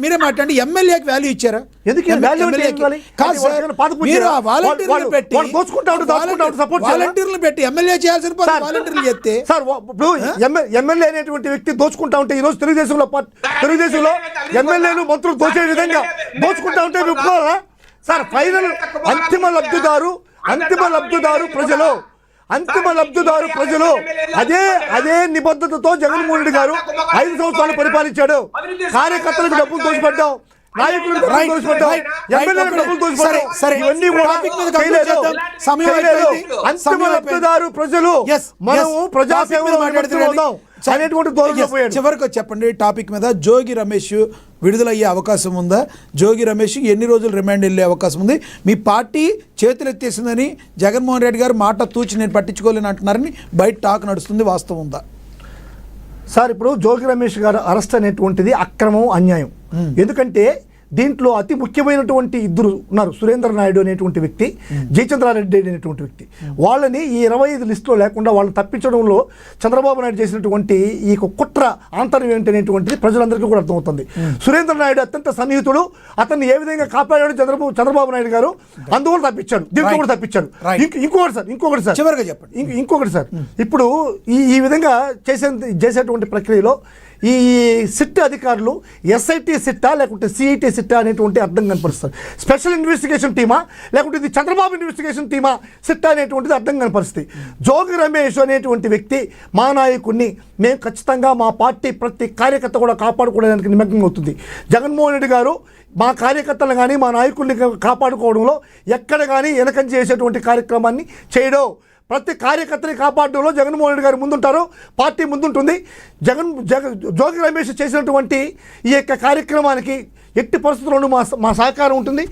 మీరే మాట్లాడండి. ఎమ్మెల్యేకి వాల్యూ ఇచ్చారా? వాలంటీర్లు పెట్టి ఎమ్మెల్యే చేయాల్సిన వాలంటీర్లు చేస్తే ఎమ్మెల్యే అనేటువంటి వ్యక్తి దోచుకుంటా ఉంటే ఈ రోజు తెలుగుదేశంలో ఎమ్మెల్యేలు మంత్రులు దోచే విధంగా దోచుకుంటా ఉంటే ఒప్పుకోరా సార్? ఫైనల్ అంతిమ లబ్ధిదారు ప్రజలు. అదే నిబద్ధతతో జగన్మోహన్ రెడ్డి గారు 5 సంవత్సరాలు పరిపాలించాడు. కార్యకర్తలకు డబ్బులు దోచిపెట్టాం, నాయకులకు డబ్బులు దోచిపెట్టాం, ఎమ్మెల్యేలకు డబ్బులు దోచిపెట్టాం. ఇవన్నీ కూడా అంతిమ లబ్ధిదారు ప్రజలు. మనము ప్రజాసేవలో మాట్లాడుతున్నాం. చివరికి చెప్పండి టాపిక్ మీద. జోగి రమేష్ విడుదలయ్యే అవకాశం ఉందా? జోగి రమేష్ ఎన్ని రోజులు రిమాండ్ వెళ్ళే అవకాశం ఉంది? మీ పార్టీ చేతులెత్తేసిందని జగన్మోహన్ రెడ్డి గారు మాట తూచి నేను పట్టించుకోలేని అంటున్నారని బయట టాక్ నడుస్తుంది, వాస్తవం ఉందా? సార్, ఇప్పుడు జోగి రమేష్ గారు అరెస్ట్ అనేటువంటిది అక్రమం, అన్యాయం. ఎందుకంటే దీంట్లో అతి ముఖ్యమైనటువంటి ఇద్దరు ఉన్నారు. సురేంద్ర నాయుడు అనేటువంటి వ్యక్తి, జయచంద్రారెడ్డి అనేటువంటి వ్యక్తి. వాళ్ళని ఈ 25 లిస్టులో లేకుండా వాళ్ళని తప్పించడంలో చంద్రబాబు నాయుడు చేసినటువంటి ఈ కుట్ర ఆంతర్యం ఏంటనేటువంటిది ప్రజలందరికీ కూడా అర్థమవుతుంది. సురేంద్ర నాయుడు అత్యంత సన్నిహితుడు. అతన్ని ఏ విధంగా కాపాడాడు చంద్రబాబు నాయుడు గారు, అందువల్ల తప్పించాడు, దీంట్లో కూడా తప్పించాడు. ఇంకొకటి సార్ చివరిగా చెప్పండి. ఇంకొకటి సార్, ఇప్పుడు ఈ విధంగా చేసేటువంటి ప్రక్రియలో ఈ సిట్ అధికారులు ఎస్ఐటి సిట్టా లేకుంటే సిఐటి సిట్టా అనేటువంటి అర్థం కనపరుస్తారు. స్పెషల్ ఇన్వెస్టిగేషన్ టీమా లేకుంటే ఇది చంద్రబాబు ఇన్వెస్టిగేషన్ టీమా సిట్టా అనేటువంటిది అర్థం కనపరుస్తుంది. జోగి రమేష్ అనేటువంటి వ్యక్తి మా నాయకుడిని మేము ఖచ్చితంగా మా పార్టీ ప్రతి కార్యకర్త కూడా కాపాడుకోవడానికి నిమగ్నం అవుతుంది. జగన్మోహన్ రెడ్డి గారు మా కార్యకర్తలను కానీ మా నాయకుడిని కాపాడుకోవడంలో ఎక్కడ కానీ వెనకంజ చేసేటువంటి కార్యక్రమాన్ని చేయడం. ప్రతి కార్యకర్తని కాపాడడంలో జగన్మోహన్ రెడ్డి గారు ముందుంటారు, పార్టీ ముందుంటుంది. జోగి రమేష్ చేసినటువంటి ఈ యొక్క కార్యక్రమానికి ఎట్టి పరిస్థితుల్లోనూ మా సహకారం ఉంటుంది.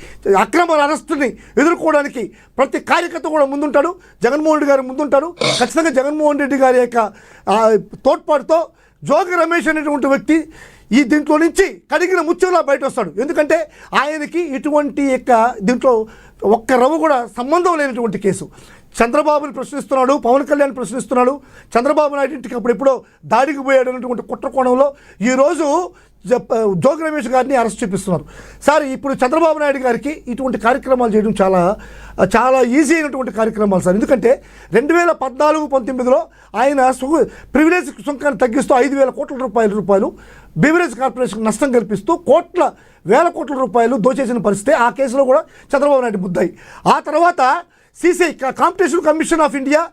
అక్రమ అరెస్టుని ఎదుర్కోవడానికి ప్రతి కార్యకర్త కూడా ముందుంటాడు, జగన్మోహన్ రెడ్డి గారు ముందుంటాడు. ఖచ్చితంగా జగన్మోహన్ రెడ్డి గారి యొక్క తోడ్పాటుతో జోగి రమేష్ అనేటువంటి వ్యక్తి ఈ దీంట్లో నుంచి కడిగిన ముత్యంలా బయట వస్తాడు. ఎందుకంటే ఆయనకి ఇటువంటి యొక్క దీంట్లో ఒక్క రవ్వ కూడా సంబంధం లేనటువంటి కేసు. చంద్రబాబుని ప్రశ్నిస్తున్నాడు, పవన్ కళ్యాణ్ ప్రశ్నిస్తున్నాడు, చంద్రబాబు నాయుడు ఇంటికి అప్పుడెప్పుడో దాడికి పోయాడు అన్నటువంటి కుట్ర కోణంలో ఈరోజు జోగి రమేష్ గారిని అరెస్ట్ చేపిస్తున్నారు. సార్ ఇప్పుడు చంద్రబాబు నాయుడు గారికి ఇటువంటి కార్యక్రమాలు చేయడం చాలా చాలా ఈజీ అయినటువంటి కార్యక్రమాలు సార్. ఎందుకంటే 2014-19లో ఆయన ప్రివిలేజ్ సుంకాన్ని తగ్గిస్తూ 5,000 కోట్ల రూపాయలు బీవరేజ్ కార్పొరేషన్ నష్టం కల్పిస్తూ వేల కోట్ల రూపాయలు దోచేసిన పరిస్థితి. ఆ కేసులో కూడా చంద్రబాబు నాయుడు ముద్దాయి. ఆ తర్వాత CCI competition commission of India,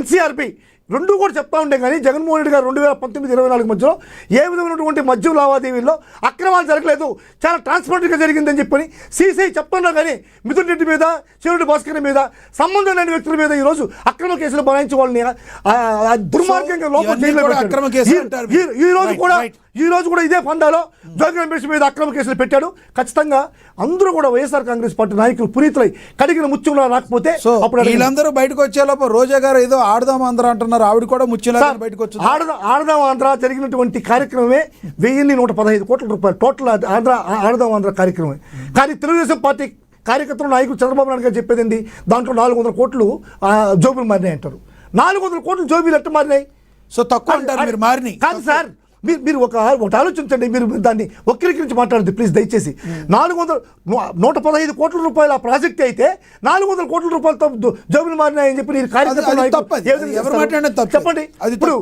NCRB రెండు కూడా చెప్తా ఉండే కానీ జగన్మోహన్ రెడ్డి గారు 2019-24 మధ్యలో ఏ విధమైనటువంటి మద్యం లావాదేవీల్లో అక్రమాలు జరగలేదు, చాలా ట్రాన్స్పరెంట్గా జరిగిందని చెప్పని సిసిఐ చెప్తున్నా కానీ మిథున్ రెడ్డి మీద, చెవిరెడ్డి భాస్కర్ మీద సంబంధం లేని వ్యక్తుల మీద ఈరోజు అక్రమ కేసులు బనాయించి వాళ్ళని దుర్మార్గంగా లోపల ఈ రోజు కూడా ఇదే పందాలో జోగి రమేష్ మీద అక్రమ కేసులు పెట్టాడు. ఖచ్చితంగా అందరూ కూడా వైఎస్ఆర్ కాంగ్రెస్ పార్టీ నాయకులు పునీతులై కడిగిన ముత్యంలో రాకపోతే అప్పుడు వీళ్ళందరూ బయటకు వచ్చేలోపు రోజా గారు ఏదో ఆడదాం ఆంధ్ర అంటున్నారు, ఆవిడ కూడా ముత్యంలో బయటకు వచ్చి ఆడదాం ఆంధ్ర జరిగినటువంటి కార్యక్రమమే 1,115 కోట్ల రూపాయలు టోటల్ ఆడదాం ఆంధ్ర కార్యక్రమమే. కానీ తెలుగుదేశం పార్టీ కార్యకర్తలు నాయకులు చంద్రబాబు నాయుడు గారు చెప్పేది ఏంటి, దాంట్లో 400 కోట్లు జోబులు మారినాయి అంటారు. 400 కోట్లు జోబీలు ఎట్ట మారినాయి? సో తక్కువ అంటారు మీరు మారినాయి కాదు సార్. మీరు ఒకటి ఆలోచించండి, మీరు దాన్ని వక్రీకరించి మాట్లాడద్దు ప్లీజ్ దయచేసి. 115 కోట్ల రూపాయల ప్రాజెక్ట్ అయితే 400 కోట్ల రూపాయలతో జోబులు మారినాయని చెప్పి మీరు చెప్పండి. ఇప్పుడు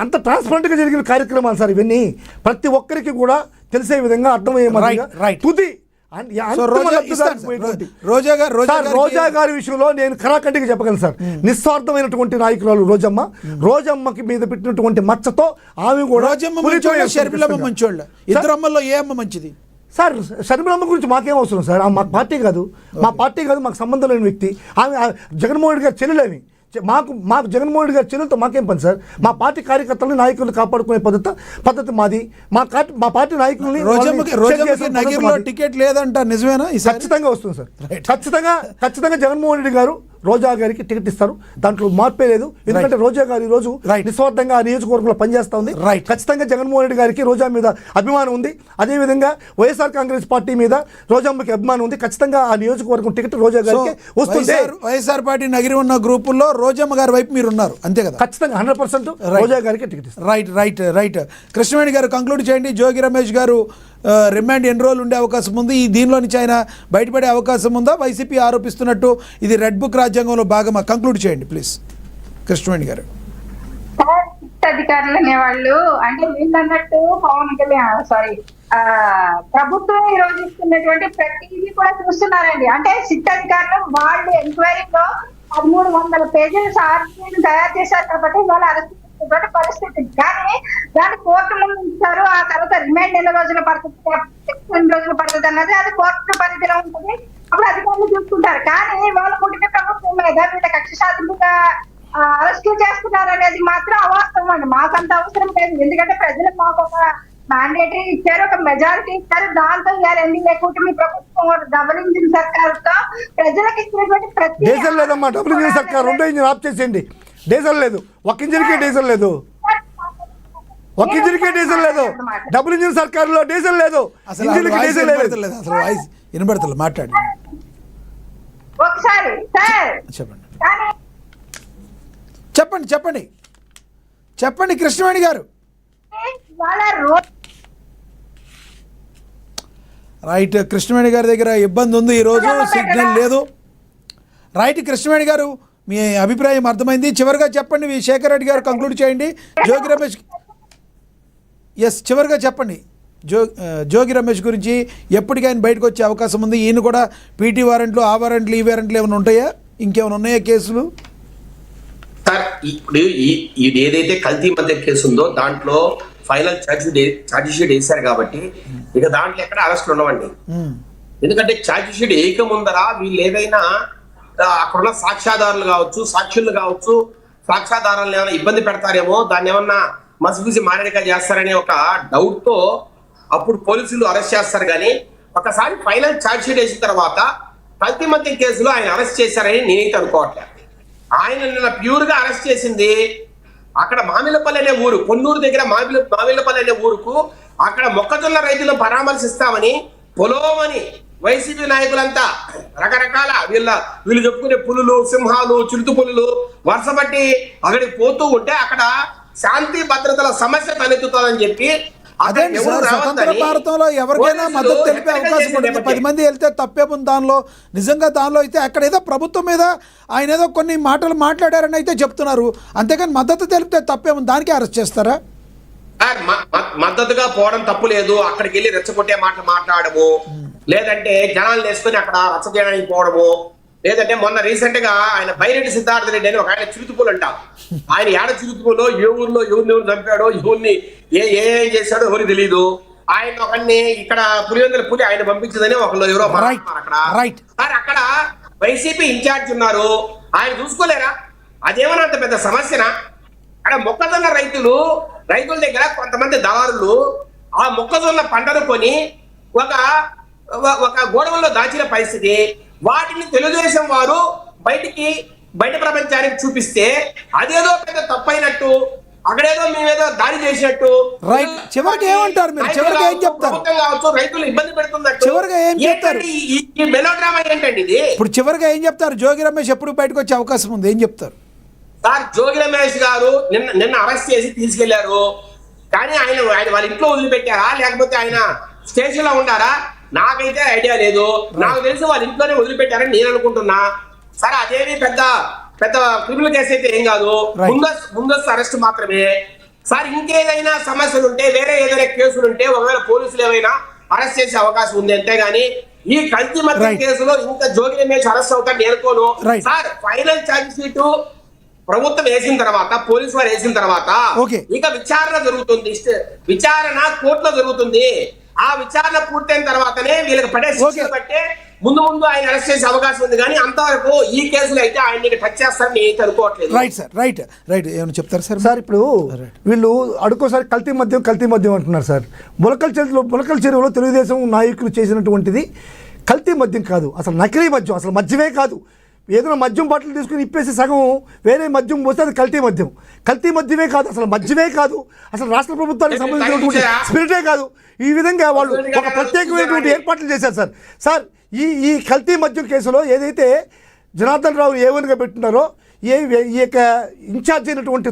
అంత ట్రాన్స్పరెంట్గా జరిగిన కార్యక్రమాలు సార్ ఇవన్నీ. ప్రతి ఒక్కరికి కూడా తెలిసే విధంగా అర్థమయ్యే తుది రోజా గారి విషయంలో నేను ఖరాఖండిగా చెప్పగలను సార్. నిస్వార్థమైనటువంటి నాయకురాలు రోజమ్మకి మీద పెట్టినటువంటి మచ్చతో ఆమె కూడా మంచోళ్ళ ఇద్దరు అమ్మల్లో ఏ అమ్మ మంచిది సార్? షర్మిలమ్మ గురించి మాకేం అవసరం సార్, మా పార్టీ కాదు మాకు సంబంధం లేని వ్యక్తి ఆమె. జగన్మోహన్ రెడ్డి గారి చెల్లెలేమి మాకు జగన్మోహన్ రెడ్డి గారి చెల్లెలతో మాకేం పని సార్? మా పార్టీ కార్యకర్తలను నాయకులను కాపాడుకునే పద్ధతి మాది. మా పార్టీ నాయకుల్ని టికెట్ లేదంట, నిజమేనా? ఖచ్చితంగా వస్తుంది సార్. ఖచ్చితంగా జగన్మోహన్ రెడ్డి గారు రోజా గారికి టికెట్ ఇస్తారు, దాంట్లో మార్పే లేదు. ఎందుకంటే రోజా గారు ఈ రోజు నిస్వార్థంగా ఆ నియోజకవర్గంలో పనిచేస్తా ఉంది. ఖచ్చితంగా జగన్మోహన్ రెడ్డి గారికి రోజా మీద అభిమానం ఉంది. అదేవిధంగా వైఎస్ఆర్ కాంగ్రెస్ పార్టీ మీద రోజమ్మకి అభిమానం ఉంది. ఖచ్చితంగా ఆ నియోజకవర్గం టికెట్ రోజా గారికి వస్తుంది. వైఎస్ఆర్ పార్టీ నగిరి ఉన్న గ్రూపుల్లో రోజమ్మ గారి వైపు మీరు ఉన్నారు, అంతే కదా? ఖచ్చితంగా 100% రోజా గారికి టికెట్ ఇస్తారు. రైట్ కృష్ణవేణి గారు కంక్లూడ్ చేయండి. జోగి రమేష్ గారు రిమాండ్ ఎన్ని రోజులు ఉండే అవకాశం ఉంది? దీనిలో నుంచి ఆయన బయటపడే అవకాశం ఉందా? వైసీపీ ఆరోపిస్తున్నట్టు ఇది రెడ్ బుక్ రాజ్యాంగంలో భాగమా? కంక్లూడ్ చేయండి ప్లీజ్ కృష్ణవేణి గారు. అధికారులు అనేవాళ్ళు అంటే వీళ్ళు అన్నట్టు పవన్ కళ్యాణ్ ప్రభుత్వం ఈ రోజు ఇస్తున్నటువంటి ప్రతిదీ కూడా చూస్తున్నారండి. అంటే సిట్ అధికారులు వాళ్ళు ఎంక్వైరీలో 1300 పేజీల సాక్షులను తయారు చేశారు కాబట్టి వాళ్ళు అరెస్ట్ చేసినటువంటి పరిస్థితి. కానీ దాన్ని కోర్టు ముందు ఇచ్చారు. ఆ తర్వాత రిమాండ్ ఎన్ని రోజులు పడుతుంది అన్నది అది కోర్టు పరిధిలో ఉంటుంది. అప్పుడు అధికారులు చూసుకుంటారు. కానీ వాళ్ళ కుటుంబ ప్రభుత్వం మీద వీళ్ళ కక్ష సాధింపుగా అరెస్టు చేస్తున్నారు అనేది మాత్రం అవాస్తవం అండి. మాకంత అవసరం లేదు. ఎందుకంటే ప్రజలు మాకు ఒక మ్యాండేటరీ ఇచ్చారు, ఒక మెజారిటీ ఇచ్చారు. దాంతో ఇవాళ ఎన్డీఏ కూటమి ప్రభుత్వం డబుల్ ఇంజిన్ సర్కారుతో ప్రజలకు ఇచ్చినటువంటి ప్రతి డీజిల్ లేదమ్మా, డబుల్ ఇంజిన్ సర్కార్ 2 ఇంజిన్ ఆఫ్ చేసేయండి. డీజిల్ లేదు, ఒక ఇంజిన్కే డీజిల్ లేదు, ఒక ఇంజిన్కే డీజిల్ లేదు. డబుల్ ఇంజిన్ సర్కారులో డీజిల్ లేదు, ఇంజిన్కి డీజిల్ లేదు. అసలు వాయిస్ వినబడతలేదు, మాట్లాడి ఒకసారి సార్ చెప్పండి కృష్ణవేణి గారు. రైట్ కృష్ణవేణి గారి దగ్గర ఇబ్బంది ఉంది, ఈరోజు సిగ్నల్ లేదు. రైట్ కృష్ణవేణి గారు మీ అభిప్రాయం అర్థమైంది. చివరిగా చెప్పండి, శేఖర్ రెడ్డి గారు కంక్లూడ్ చేయండి. జోగి రమేష్ చివరిగా చెప్పండి. జోగి రమేష్ గురించి ఎప్పటికైనా బయటకు వచ్చే అవకాశం ఉంది? ఈయన కూడా పీటీ వారెంట్లు, ఆ వారెంట్లు, ఈ వారెంట్లు ఏమైనా ఉంటాయా? ఇంకేమైనా ఉన్నాయా కేసులు? సార్ ఇప్పుడు ఇది ఏదైతే కల్తీ మధ్య కేసు ఉందో దాంట్లో ఫైనల్ ఛార్జ్ షీట్ వేశారు కాబట్టి ఇక దాంట్లో ఎక్కడ అరెస్టులు ఉండవండి. ఎందుకంటే ఛార్జ్ షీట్ వేయక ముందర వీళ్ళు ఏదైనా అక్కడున్న సాక్ష్యాధారులు కావచ్చు, సాక్షులు కావచ్చు, సాక్ష్యాధారాలను ఏమైనా ఇబ్బంది పెడతారేమో, దాన్ని ఏమన్నా మసిపూసి మారేడిగా చేస్తారనే ఒక డౌట్ తో అప్పుడు పోలీసులు అరెస్ట్ చేస్తారు. కానీ ఒకసారి ఫైనల్ ఛార్జ్ షీట్ వేసిన తర్వాత కల్తీ మద్యం కేసులో ఆయన అరెస్ట్ చేశారని నేనైతే అనుకోవట్లేదు. ఆయన నిన్న ప్యూర్ గా అరెస్ట్ చేసింది అక్కడ మామిళ్ళపల్లి అనే ఊరు, పొన్నూరు దగ్గర మామిళ్ళపల్లి అనే ఊరుకు అక్కడ మొక్కజొన్న రైతులను పరామర్శిస్తామని పొలోమని వైసీపీ నాయకులంతా రకరకాల వీళ్ళు చెప్పుకునే పులులు, సింహాలు, చిరుత పులులు వరుస బట్టి అక్కడికి పోతూ ఉంటే అక్కడ శాంతి భద్రతల సమస్య తలెత్తుతుందని చెప్పి అదే సార్, స్వతంత్ర భారతంలో ఎవరికైనా మద్దతు తెలిపే అవకాశం ఉంటుంది. 10 మంది వెళ్తే తప్పేముంది దానిలో? నిజంగా దానిలో అయితే అక్కడ ఏదో ప్రభుత్వం మీద ఆయన ఏదో కొన్ని మాటలు మాట్లాడారని అయితే చెప్తున్నారు. అంతేగాని మద్దతు తెలిపితే తప్పేముంది? దానికి అరెస్ట్ చేస్తారా? మద్దతుగా పోవడం తప్పు లేదు. అక్కడికి వెళ్ళి రెచ్చగొట్టే మాటలు మాట్లాడము, లేదంటే జనాలు వేసుకుని అక్కడ రచ్చ చేయడానికి పోవడము, లేదంటే మొన్న రీసెంట్ గా ఆయన బైరెడ్డి సిద్ధార్థ రెడ్డి అని ఒక ఆయన చిరుతుపులు అంట. ఆయన ఏడ చిరుతుపులో ఏ ఊర్లో ఎవరిని చంపాడో, ఎవరిని ఏం చేశాడో ఎవరికి తెలియదు. ఆయన ఒకరిని ఇక్కడ పులివెందుల పులి ఆయన పంపించదని ఒకళ్ళు ఎవరో అక్కడ అక్కడ వైసీపీ ఇన్ఛార్జ్ ఉన్నారు, ఆయన చూసుకోలేరా? అదేమన్నా అంత పెద్ద సమస్యనా? అక్కడ మొక్కజొన్న రైతుల దగ్గర కొంతమంది దళారులు ఆ మొక్కజొన్న పంటను కొని ఒక గోడవల్లో దాచిన పరిస్థితి. వాటిని తెలుగుదేశం వారు బయట ప్రపంచానికి చూపిస్తే అదేదో పెద్ద తప్పైనట్టు, అక్కడేదో మేమేదో దాడి చేసినట్టు. రైట్, చివరికి ఏమంటారు మీరు? చివరికి ఏం చెప్తారు? కావచ్చు, రైతులు ఇబ్బంది పెడుతున్నట్టు. చివరిగా ఏం చెప్తారు? ఈ మెలోడ్రామా ఏంటండి ఇది? ఇప్పుడు చివరిగా ఏం చెప్తారు? జోగి రమేష్ ఎప్పుడు బయటకు వచ్చే అవకాశం ఉంది? ఏం చెప్తారు సార్? జోగి రమేష్ గారు నిన్న అరెస్ట్ చేసి తీసుకెళ్లారు, కానీ ఆయన వాళ్ళ ఇంట్లో వదిలిపెట్టారా లేకపోతే ఆయన స్టేషన్ లో ఉండారా నాకైతే ఐడియా లేదు. నాకు తెలిసి వాళ్ళ ఇంట్లోనే వదిలిపెట్టారని నేను అనుకుంటున్నా. సరే, అదేమి పెద్ద క్రిమినల్ కేసు అయితే ఏం కాదు, ముందస్తు అరెస్ట్ మాత్రమే. సార్, ఇంకేదైనా సమస్యలు ఉంటే, వేరే ఏదైనా కేసులు ఉంటే ఒకవేళ పోలీసులు ఏమైనా అరెస్ట్ చేసే అవకాశం ఉంది. అంతేగాని ఈ కల్తీ మద్యం కేసులో ఇంకా జోగి రమేష్ అరెస్ట్ అవుతాడు నేను అనుకోను. సార్, ఫైనల్ ఛార్జ్ షీట్ ప్రభుత్వం వేసిన తర్వాత, పోలీసు వారు వేసిన తర్వాత ఇక విచారణ జరుగుతుంది. విచారణ కోర్టులో జరుగుతుంది. ఆ విచారణ పూర్తయిన తర్వాతనే వీళ్ళకి పడే శిక్షలు బట్టే ముందు ఆయన అరెస్ట్ చేసే అవకాశం ఉంది. కానీ అంతవరకు ఈ కేసులు అయితే ఆయన టచ్ చేస్తారని నేను అనుకోవట్లేదు. రైట్ సార్, రైట్ ఏమైనా చెప్తారు సార్? సార్, ఇప్పుడు వీళ్ళు అడుకోసారి కల్తీ మద్యం అంటున్నారు సార్. మొలకల చెరువులో తెలుగుదేశం నాయకులు చేసినటువంటిది కల్తీ మద్యం కాదు, అసలు నకిలీ మద్యం, అసలు మద్యమే కాదు. ఏదైనా మద్యం బాటిల్ తీసుకుని ఇప్పేసి సగం వేరే మద్యం పోస్తే అది కల్తీ మద్యమే కాదు, అసలు మద్యమే కాదు, అసలు రాష్ట్ర ప్రభుత్వానికి సంబంధించినటువంటి స్పిరిటే కాదు. ఈ విధంగా వాళ్ళు ఒక ప్రత్యేకమైనటువంటి ఏర్పాట్లు చేశారు సార్. సార్, ఈ కల్తీ మద్యం కేసులో ఏదైతే జనార్దన్ రావు ఏవన్గా పెట్టినారో, ఈ యొక్క ఇన్ఛార్జ్ అయినటువంటి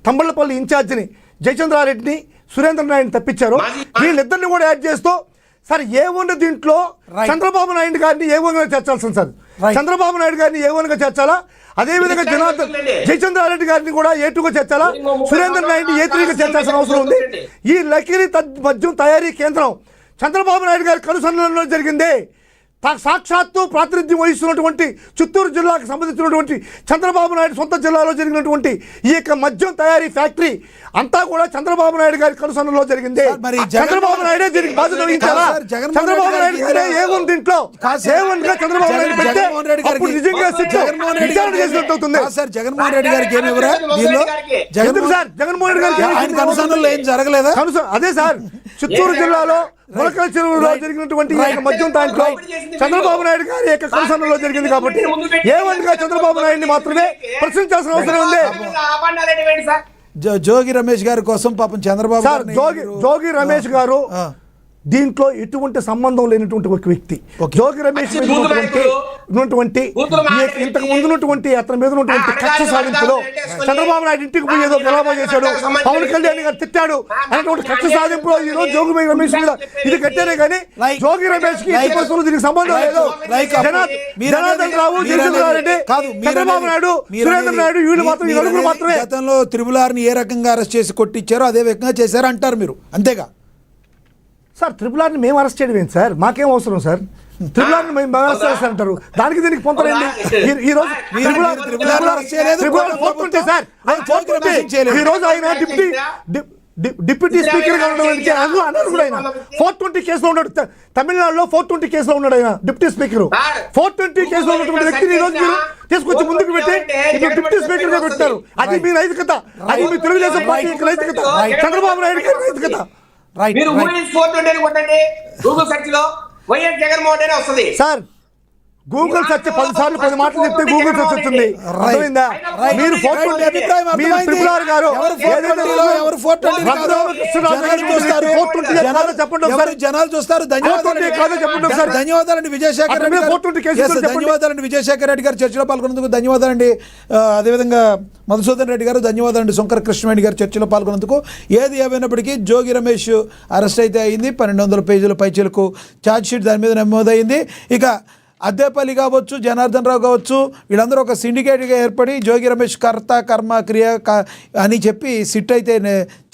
తంబళ్లపల్లి ఇన్ఛార్జిని జయచంద్రారెడ్డిని, సురేంద్ర నాయుడిని తప్పించారో, వీళ్ళిద్దరిని కూడా యాడ్ చేస్తూ సార్ ఏవన్ దీంట్లో చంద్రబాబు నాయుడు గారిని ఏవన్గా చేర్చాల్సింది సార్. చంద్రబాబు నాయుడు గారిని ఏవన్గా చేర్చాలా, అదేవిధంగా జయచంద్రారెడ్డి గారిని కూడా ఏ2గా చేర్చాలా, సురేంద్ర నాయుడిని ఏ3గా చేర్చాల్సిన అవసరం ఉంది. ఈ లకిరీ మద్యం తయారీ కేంద్రం చంద్రబాబు నాయుడు గారి కనుసన్నలో జరిగింది. సాక్షాత్తు ప్రాతినిధ్యం వహిస్తున్నటువంటి చిత్తూరు జిల్లాకు సంబంధించినటువంటి చంద్రబాబు నాయుడు సొంత జిల్లాలో జరిగినటువంటి ఈ యొక్క మద్యం తయారీ ఫ్యాక్టరీ అంతా కూడా చంద్రబాబు నాయుడు గారి కనుసన్నలో జరిగింది. చంద్రబాబు నాయుడే దీనికి బాధ్యత వహించాలా? చంద్రబాబు నాయుడు గారే ఏముంది దీంట్లో? ఏమన్నా చంద్రబాబు నాయుడు పెడితే అప్పుడు నిజంగా విచారణ చేసినట్టు అవుతుంది. జగన్మోహన్ రెడ్డి గారికి ఏమి ఎవరా దీనిలో? సార్, జగన్మోహన్ రెడ్డి గారికి కనుసన్నలో ఏం జరగలేదా? అదే సార్, చిత్తూరు జిల్లాలో మొలకల చెరువులో జరిగినటువంటి మద్యం దాంట్లో చంద్రబాబు నాయుడు గారి యొక్క కనుసన్నలో జరిగింది కాబట్టి ఏమనగా చంద్రబాబు నాయుడిని మాత్రమే ప్రశ్నించాల్సిన అవసరం ఉంది. జోగి రమేష్ గారి కోసం పాపం చంద్రబాబు జోగి రమేష్ గారు దీంట్లో ఎటువంటి సంబంధం లేనటువంటి ఒక వ్యక్తి. జోగి రమేష్ ఉన్నటువంటి ఇంతకు ముందున్నటువంటి అతని మీద ఉన్నటువంటి కక్ష సాధింపులో చంద్రబాబు నాయుడు ఇంటికి పోయి ఏదో గెలవా చేశాడు, పవన్ కళ్యాణ్ గారు తిట్టాడు అనేటువంటి కక్ష సాధింపులో ఈ రోజు జోగి రమేష్ మీద ఇది కట్టారే కానీ జోగి రమేష్ కి దీనికి సంబంధం లేదు. జనార్దన్ రావు, జయచంద్రారెడ్డి, చంద్రబాబు నాయుడు, సురేంద్ర నాయుడు వీళ్ళు మాత్రం ఈ నలుగురు మాత్రమే. గతంలో త్రిపుల్ ఏ రకంగా అరెస్ట్ చేసి కొట్టించారో అదే రకంగా చేశారు అంటారు మీరు, అంతేగా? సార్, త్రిపుల్ మేము అరెస్ట్ చేయడం ఏంటి సార్? మాకేం అవసరం సార్? త్రిపుల్ మేము అరెస్ట్ చేస్తారంటారు, దానికి దీనికి పొందలేండి. ఈ రోజు ఆయన డిప్యూటీ స్పీకర్ గా అన్నారు కూడా. ఆయన 420 కేసులో ఉన్నాడు, తమిళనాడులో 420 కేసులో ఉన్నాడు ఆయన డిప్యూటీ స్పీకర్. 420 కేసులో ఉన్నటువంటి వ్యక్తిని ఈ రోజు మీరు తీసుకొచ్చి ముందుకు పెట్టి ఇప్పుడు డిప్యూటీ స్పీకర్ గా పెట్టారు. అది మీ నైతికత, అది మీ తెలుగుదేశం పార్టీ యొక్క నైతికత, చంద్రబాబు నాయుడు గారి నైతికత. మీరు 420 కొట్టండి గూగుల్ సెర్చ్ లో, వైఎస్ జగన్మోహన్ రెడ్డి వస్తుంది సార్. గూగుల్ సెర్చ్ 10 సార్లు 10 మాటలు చెప్తే గూగుల్ సెర్చ్ వచ్చింది. అర్థమైందా? మీరు 420 అభిప్రాయం మీరు అర్థమైంది. ట్రిపుల్ ఆర్ గారు ఎవరు 420 లో, ఎవరు 420 కాదు. జనాలు చూస్తారు. చెప్పండి ఎవరు ఒకసారి. జనాలు చూస్తారు. ధన్యవాదాలు. 420 కాదో చెప్పండి ఒకసారి. ధన్యవాదాలండి విజయశేఖర్ రెడ్డి గారు. 420 కేసులు Yes, చెప్పండి. ధన్యవాదాలండి విజయశేఖర్ రెడ్డి గారు చర్చలో పాల్గొన్నందుకు ధన్యవాదాలండి. అదేవిధంగా మధుసూదన్ రెడ్డి గారు ధన్యవాదాలండి. శంకర కృష్ణవేణి గారు చర్చలో పాల్గొన్నందుకు. ఏది ఏమైనప్పటికీ జోగి రమేష్ అరెస్ట్ అయితే అయింది. 1200 పేజీల పైచీలకు ఛార్జ్ షీట్ దాని మీద నమోదైంది. ఇక అద్దేపల్లి కావచ్చు, జనార్దన్ రావు కావచ్చు, వీళ్ళందరూ ఒక సిండికేట్గా ఏర్పడి జోగి రమేష్ కర్త కర్మ క్రియ అని చెప్పి సిట్ అయితే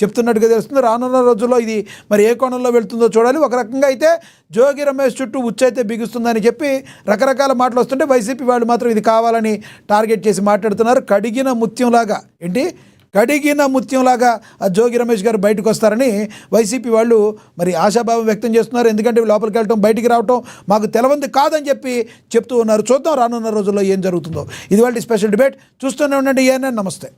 చెప్తున్నట్టుగా తెలుస్తుంది. రానున్న రోజుల్లో ఇది మరి ఏ కోణంలో వెళ్తుందో చూడాలి. ఒక రకంగా అయితే జోగి రమేష్ చుట్టూ ఉచ్చైతే బిగుస్తుందని చెప్పి రకరకాల మాటలు వస్తుంటే వైసీపీ వాళ్ళు మాత్రం ఇది కావాలని టార్గెట్ చేసి మాట్లాడుతున్నారు. కడిగిన ముత్యంలాగా కడిగిన ముత్యంలాగా ఆ జోగి రమేష్ గారు బయటకు వస్తారని వైసీపీ వాళ్ళు మరి ఆశాభావం వ్యక్తం చేస్తున్నారు. ఎందుకంటే లోపలికి వెళ్ళటం బయటికి రావటం మాకు తెలవంది కాదని చెప్పి చెప్తూ ఉన్నారు. చూద్దాం రానున్న రోజుల్లో ఏం జరుగుతుందో. ఇది వాళ్ళ స్పెషల్ డిబేట్. చూస్తూనే ఉండండి. ఏఎన్ఎన్. నమస్తే.